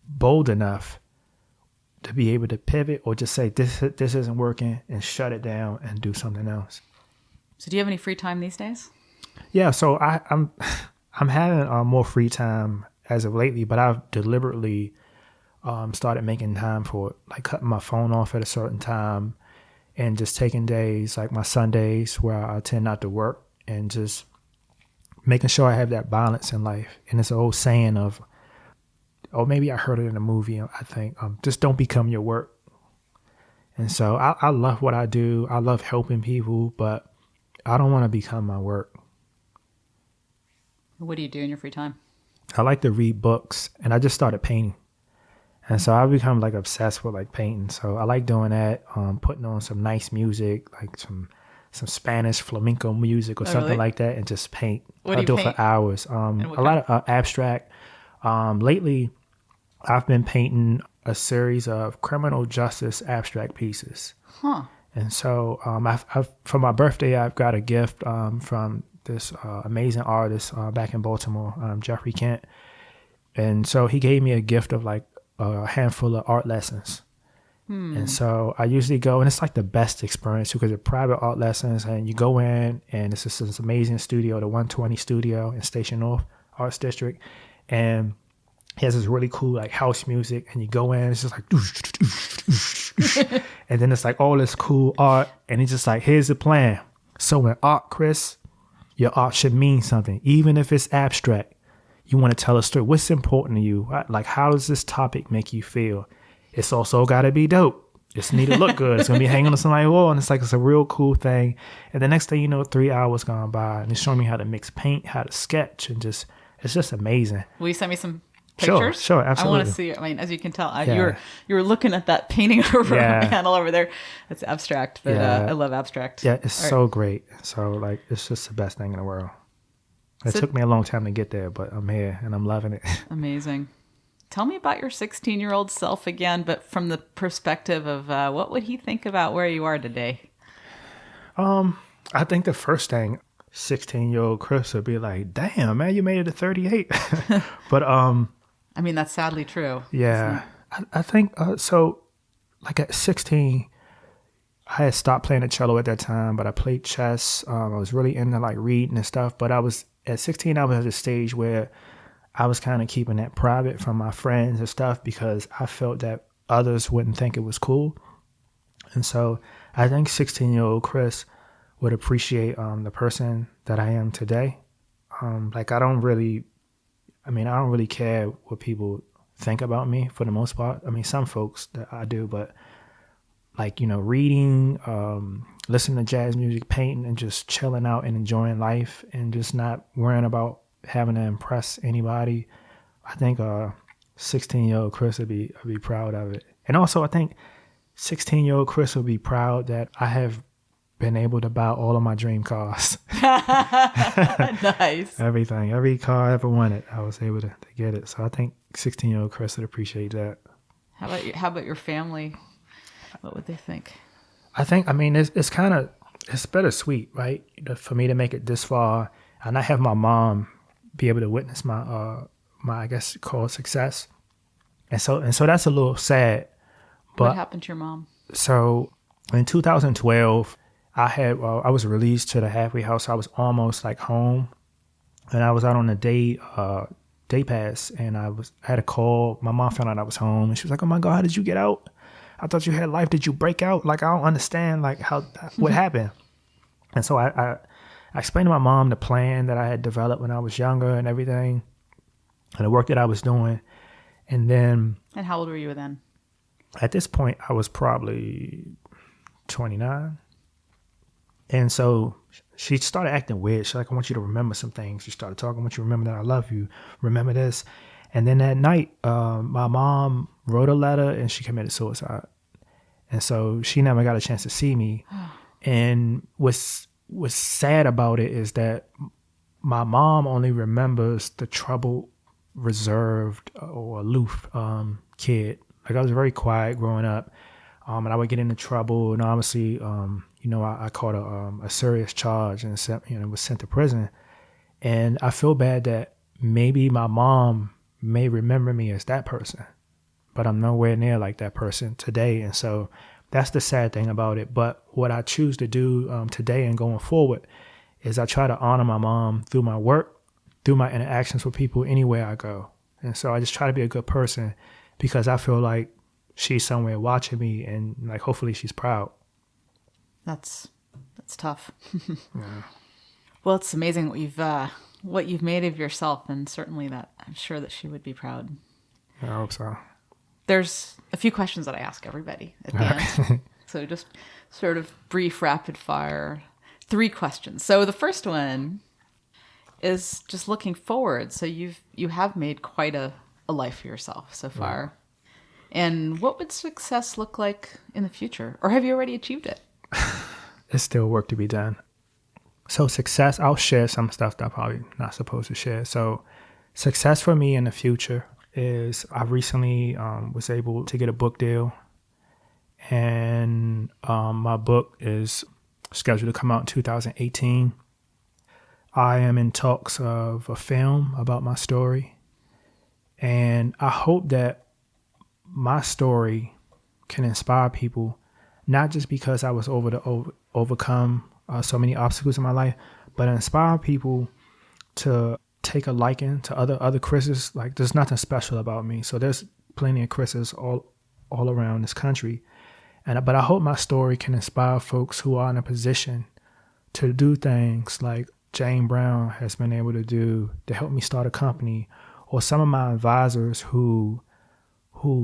bold enough to be able to pivot or just say this isn't working and shut it down and do something else. So do you have any free time these days? Yeah, so I'm having more free time as of lately, but I've deliberately started making time for it, like cutting my phone off at a certain time and just taking days like my Sundays where I tend not to work, and just making sure I have that balance in life. And it's an old saying of, or maybe I heard it in a movie, I think, just don't become your work. And so I love what I do. I love helping people, but I don't want to become my work. What do you do in your free time? I like to read books, and I just started painting. And so I've become like obsessed with like painting. So I like doing that, putting on some nice music, like some Spanish flamenco music or something like that, and just paint. What do you do paint? it for hours. A lot of abstract. Lately, I've been painting a series of criminal justice abstract pieces. Huh. And so for my birthday, I've got a gift from this amazing artist back in Baltimore, Jeffrey Kent. And so he gave me a gift of like a handful of art lessons. And so I usually go, and it's like the best experience because they're private art lessons, and you go in, and it's just this amazing studio, the 120 studio in Station North Arts District. And he has this really cool like house music, and you go in, it's just like, and then it's like all this cool art, and he's just like, here's the plan. So in art, Chris, your art should mean something, even if it's abstract. You want to tell a story. What's important to you? Like, how does this topic make you feel? It's also got to be dope. It's need to look good. It's going to be hanging on somebody's wall. And it's like, it's a real cool thing. And the next thing you know, 3 hours gone by, and it's showing me how to mix paint, how to sketch, and just, it's just amazing. Will you send me some pictures? Sure, absolutely. I want to see it. I mean, as you can tell, you were looking at that painting over on the panel over there. It's abstract, but I love abstract. Yeah, it's so great. So like, it's just the best thing in the world. It took me a long time to get there, but I'm here and I'm loving it. Amazing. Tell me about your 16-year-old self again, but from the perspective of what would he think about where you are today? I think the first thing 16-year-old Chris would be like, damn, man, you made it to 38. But I mean, that's sadly true. Yeah. I think so like at 16, I had stopped playing the cello at that time, but I played chess. I was really into like reading and stuff, but at 16, I was at a stage where I was kind of keeping that private from my friends and stuff because I felt that others wouldn't think it was cool. And so I think 16-year-old Chris would appreciate the person that I am today. Like I don't really care what people think about me for the most part. I mean, some folks that I do, but like, reading, listening to jazz music, painting, and just chilling out and enjoying life and just not worrying about having to impress anybody. I think 16-year-old Chris would be proud of it. And also I think 16-year-old Chris would be proud that I have been able to buy all of my dream cars. Nice. Everything. Every car I ever wanted, I was able to get it. So I think 16-year-old Chris would appreciate that. How about your family? What would they think? I think, it's bittersweet, right? For me to make it this far and I have my mom be able to witness my I guess called success. And so that's a little sad. But what happened to your mom? So in 2012, I was released to the halfway house. I was almost like home, and I was out on a day pass, and I had a call. My mom found out I was home, and she was like, "Oh my God, how did you get out? I thought you had life. Did you break out? Like, I don't understand, like, what happened?" And so I explained to my mom the plan that I had developed when I was younger and everything, and the work that I was doing. And then... And how old were you then? At this point, I was probably 29. And so she started acting weird. She's like, "I want you to remember some things." She started talking. "I want you to remember that I love you. Remember this." And then that night, my mom wrote a letter and she committed suicide. And so she never got a chance to see me. And what's sad about it is that my mom only remembers the troubled, reserved, or aloof kid. Like, I was very quiet growing up, and I would get into trouble. And obviously, I caught a serious charge and was sent to prison. And I feel bad that maybe my mom may remember me as that person, but I'm nowhere near like that person today. And so that's the sad thing about it. But what I choose to do today and going forward is I try to honor my mom through my work, through my interactions with people anywhere I go. And so I just try to be a good person because I feel like she's somewhere watching me, and like hopefully she's proud. That's tough. Yeah. Well, it's amazing what you've made of yourself, and certainly that I'm sure that she would be proud. I hope so. There's a few questions that I ask everybody at the end. So just sort of brief, rapid fire, 3 questions. So the first one is just looking forward. So you have made quite a life for yourself so far. Yeah. And what would success look like in the future? Or have you already achieved it? There's still work to be done. So success, I'll share some stuff that I'm probably not supposed to share. So success for me in the future is I recently was able to get a book deal. And my book is scheduled to come out in 2018. I am in talks of a film about my story. And I hope that my story can inspire people, not just because I was overcome so many obstacles in my life, but inspire people to take a liking to other Chris's. Like, there's nothing special about me. So there's plenty of Chris's all around this country. But I hope my story can inspire folks who are in a position to do things like Jane Brown has been able to do, to help me start a company, or some of my advisors who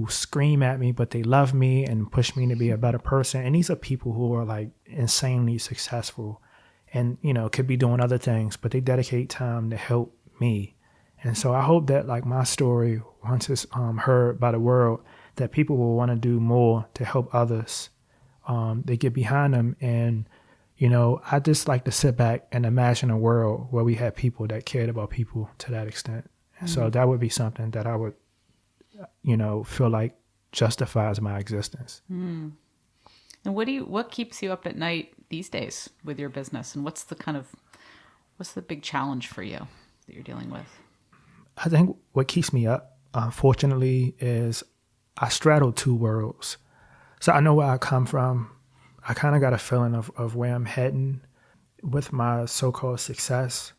scream at me, but they love me and push me to be a better person. And these are people who are like insanely successful and, you know, could be doing other things, but they dedicate time to help me. And so I hope that like my story, once it's heard by the world, that people will want to do more to help others. They get behind them. And, you know, I just like to sit back and imagine a world where we had people that cared about people to that extent. Mm-hmm. So that would be something that I would, you know, feel like justifies my existence. Mm. And what keeps you up at night these days with your business? And what's the big challenge for you that you're dealing with? I think what keeps me up, fortunately, is I straddle two worlds. So I know where I come from. I kind of got a feeling of where I'm heading with my so-called success.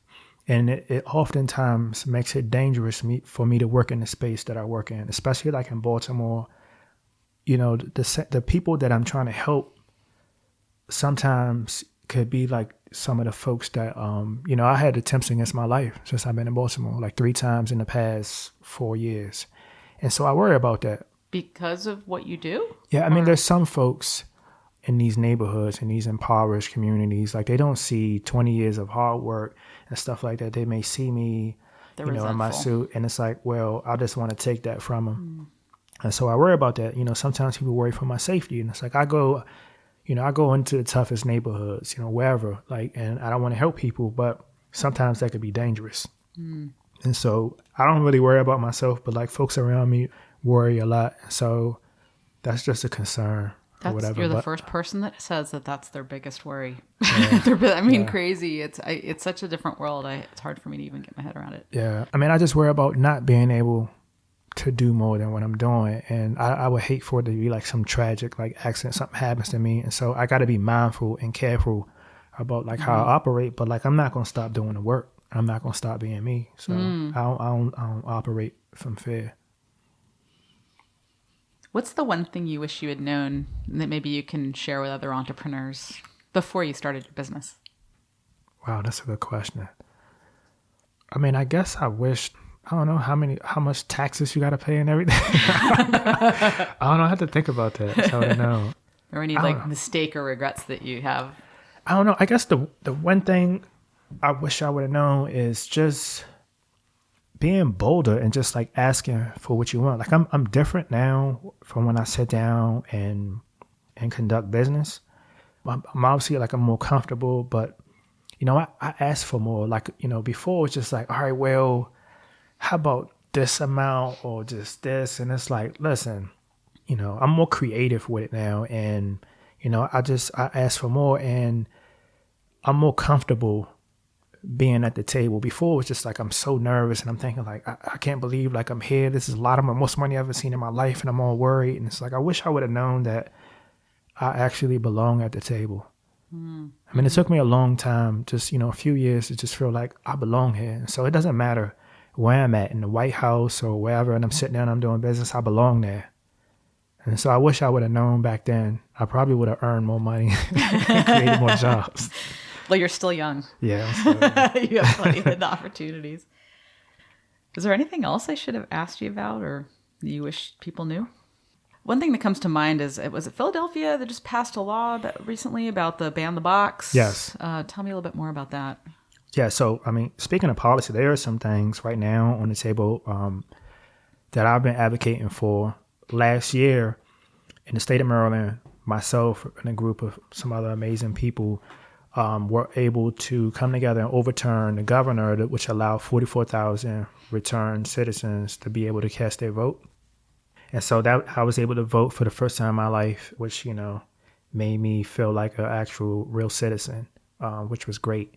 And it oftentimes makes it dangerous for me to work in the space that I work in, especially like in Baltimore. You know, the people that I'm trying to help sometimes could be like some of the folks that, you know, I had attempts against my life since I've been in Baltimore, like 3 times in the past 4 years. And so I worry about that. Because of what you do? Yeah, I mean, there's some folks in these neighborhoods, in these impoverished communities, like they don't see 20 years of hard work and stuff like that. They may see me, you know, in my suit, and it's like, well, I just want to take that from them. And so I worry about that. You know, sometimes people worry for my safety, and it's like I go into the toughest neighborhoods, you know, wherever, like, and I don't want to help people, but sometimes that could be dangerous. And so I don't really worry about myself, but like folks around me worry a lot. So that's just a concern. You're the first person that says that that's their biggest worry. Yeah. Crazy. It's such a different world. It's hard for me to even get my head around it. Yeah. I mean, I just worry about not being able to do more than what I'm doing. And I would hate for it to be like some tragic like accident, something happens to me. And so I got to be mindful and careful about like how I operate. But like, I'm not going to stop doing the work. I'm not going to stop being me. So I don't operate from fear. What's the one thing you wish you had known that maybe you can share with other entrepreneurs before you started your business? Wow, that's a good question. I mean, I guess I wish, I don't know how much taxes you got to pay and everything. I don't know. I have to think about that. So I don't know. Or any like mistake or regrets that you have? I don't know. I guess the one thing I wish I would have known is just being bolder and just like asking for what you want. Like I'm different now from when I sit down and conduct business. I'm obviously like I'm more comfortable, but you know, I ask for more. Like, you know, before it's just like, all right, well, how about this amount or just this? And it's like, listen, you know, I'm more creative with it now. And, you know, I ask for more and I'm more comfortable being at the table. Before it was just like I'm so nervous and I'm thinking like I can't believe like I'm here. This is a lot of most money I've ever seen in my life and I'm all worried. And it's like I wish I would have known that I actually belong at the table. I mean, it took me a long time, just, you know, a few years to just feel like I belong here. And so it doesn't matter where I'm at, in the White House or wherever, and I'm sitting down, I'm doing business, I belong there. And so I wish I would have known back then. I probably would have earned more money and created more jobs. Well, you're still young. Yeah. You have plenty of opportunities. Is there anything else I should have asked you about or you wish people knew? One thing that comes to mind is, was it Philadelphia that just passed a law recently about the ban the box? Yes. Tell me a little bit more about that. Yeah. So, I mean, speaking of policy, there are some things right now on the table that I've been advocating for. Last year in the state of Maryland, myself and a group of some other amazing people were able to come together and overturn the governor, which allowed 44,000 returned citizens to be able to cast their vote. And so that I was able to vote for the first time in my life, which, you know, made me feel like an actual real citizen, which was great.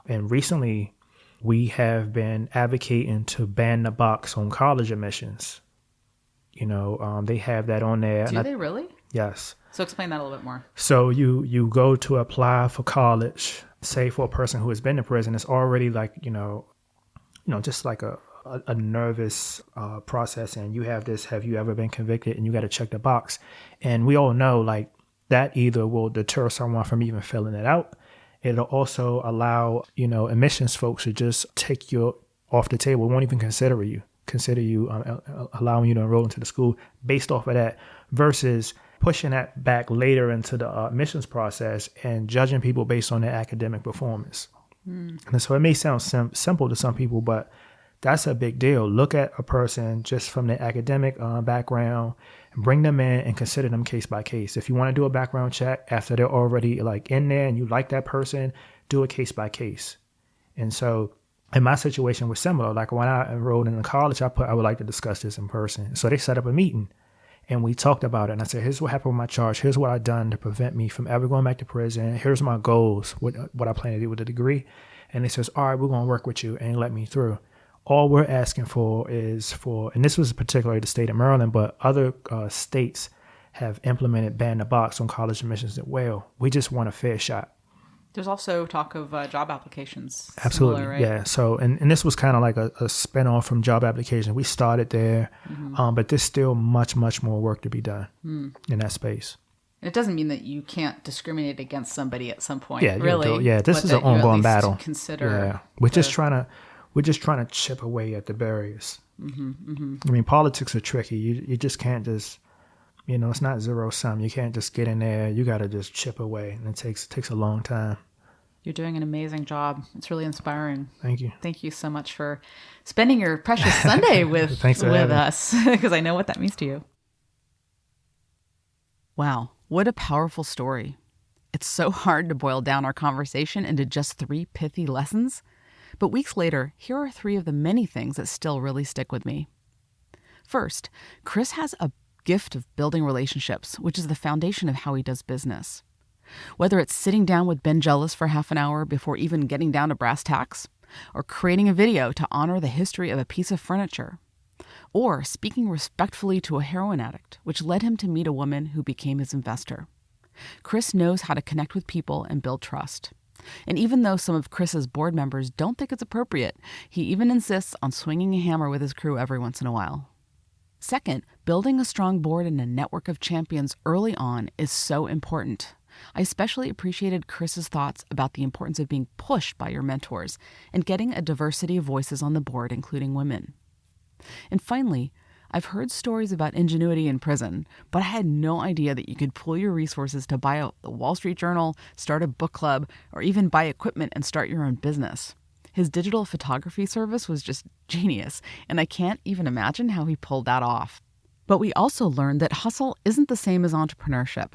And recently, we have been advocating to ban the box on college admissions. You know, they have that on there. Do they really? Yes. So explain that a little bit more. So you go to apply for college, say for a person who has been to prison, it's already like, just like a nervous process. And you have this, have you ever been convicted? And you got to check the box. And we all know like that either will deter someone from even filling it out. It'll also allow, admissions folks to just take you off the table, won't even consider you, allowing you to enroll into the school based off of that, versus pushing that back later into the admissions process and judging people based on their academic performance. And so it may sound simple to some people, but that's a big deal. Look at a person just from their academic background and bring them in and consider them case by case. If you want to do a background check after they're already like in there and you like that person, do a case by case. And so in my situation was similar. Like when I enrolled in the college, I would like to discuss this in person. So they set up a meeting and we talked about it. And I said, here's what happened with my charge. Here's what I've done to prevent me from ever going back to prison. Here's my goals, what I plan to do with the degree. And they says, all right, we're going to work with you and let me through. All we're asking for is and this was particularly the state of Maryland, but other states have implemented ban the box on college admissions as well. We just want a fair shot. There's also talk of job applications. Absolutely, similar, right? yeah. So, and this was kind of like a spinoff from job application. We started there, but there's still much, much more work to be done in that space. It doesn't mean that you can't discriminate against somebody at some point. Yeah, really. Yeah, this is an ongoing battle. Consider. Yeah, we're just trying to chip away at the barriers. I mean, politics are tricky. You just can't just, it's not zero sum. You can't just get in there. You got to just chip away, and it takes a long time. You're doing an amazing job. It's really inspiring. Thank you. Thank you so much for spending your precious Sunday with us, because I know what that means to you. Wow, what a powerful story. It's so hard to boil down our conversation into just 3 pithy lessons. But weeks later, here are 3 of the many things that still really stick with me. First, Chris has a gift of building relationships, which is the foundation of how he does business. Whether it's sitting down with Ben Jealous for half an hour before even getting down to brass tacks, or creating a video to honor the history of a piece of furniture, or speaking respectfully to a heroin addict, which led him to meet a woman who became his investor. Chris knows how to connect with people and build trust. And even though some of Chris's board members don't think it's appropriate, he even insists on swinging a hammer with his crew every once in a while. Second, building a strong board and a network of champions early on is so important. I especially appreciated Chris's thoughts about the importance of being pushed by your mentors and getting a diversity of voices on the board, including women. And finally, I've heard stories about ingenuity in prison, but I had no idea that you could pool your resources to buy the Wall Street Journal, start a book club, or even buy equipment and start your own business. His digital photography service was just genius, and I can't even imagine how he pulled that off. But we also learned that hustle isn't the same as entrepreneurship.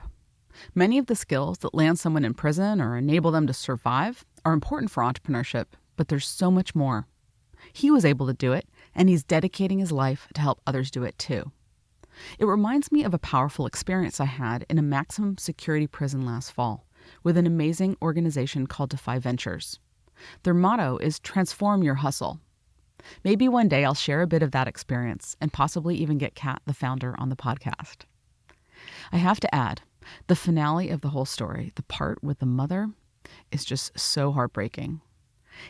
Many of the skills that land someone in prison or enable them to survive are important for entrepreneurship, but there's so much more. He was able to do it, and he's dedicating his life to help others do it too. It reminds me of a powerful experience I had in a maximum security prison last fall with an amazing organization called Defy Ventures. Their motto is transform your hustle. Maybe one day I'll share a bit of that experience and possibly even get Kat, the founder, on the podcast. I have to add, the finale of the whole story, the part with the mother, is just so heartbreaking.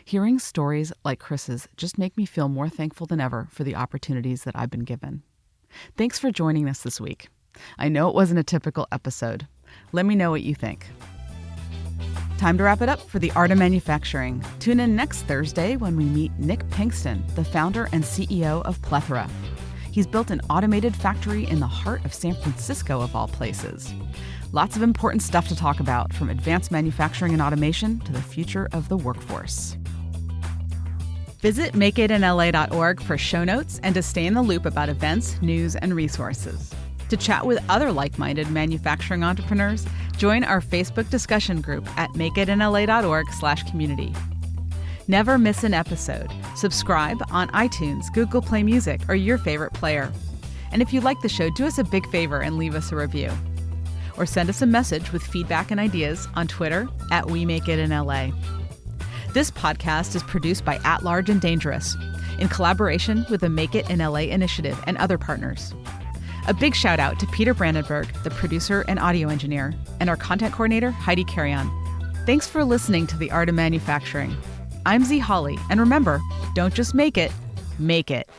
Hearing stories like Chris's just make me feel more thankful than ever for the opportunities that I've been given. Thanks for joining us this week. I know it wasn't a typical episode. Let me know what you think. Time to wrap it up for The Art of Manufacturing. Tune in next Thursday when we meet Nick Pinkston, the founder and CEO of Plethora. He's built an automated factory in the heart of San Francisco, of all places. Lots of important stuff to talk about, from advanced manufacturing and automation to the future of the workforce. Visit makeitnla.org for show notes and to stay in the loop about events, news, and resources. To chat with other like-minded manufacturing entrepreneurs, join our Facebook discussion group at makeitnla.org/community. Never miss an episode. Subscribe on iTunes, Google Play Music, or your favorite player. And if you like the show, do us a big favor and leave us a review. Or send us a message with feedback and ideas on Twitter at WeMakeItInLA. This podcast is produced by At Large and Dangerous in collaboration with the Make It in LA initiative and other partners. A big shout out to Peter Brandenburg, the producer and audio engineer, and our content coordinator, Heidi Carrion. Thanks for listening to The Art of Manufacturing. I'm Z Holly, and remember, don't just make it, make it.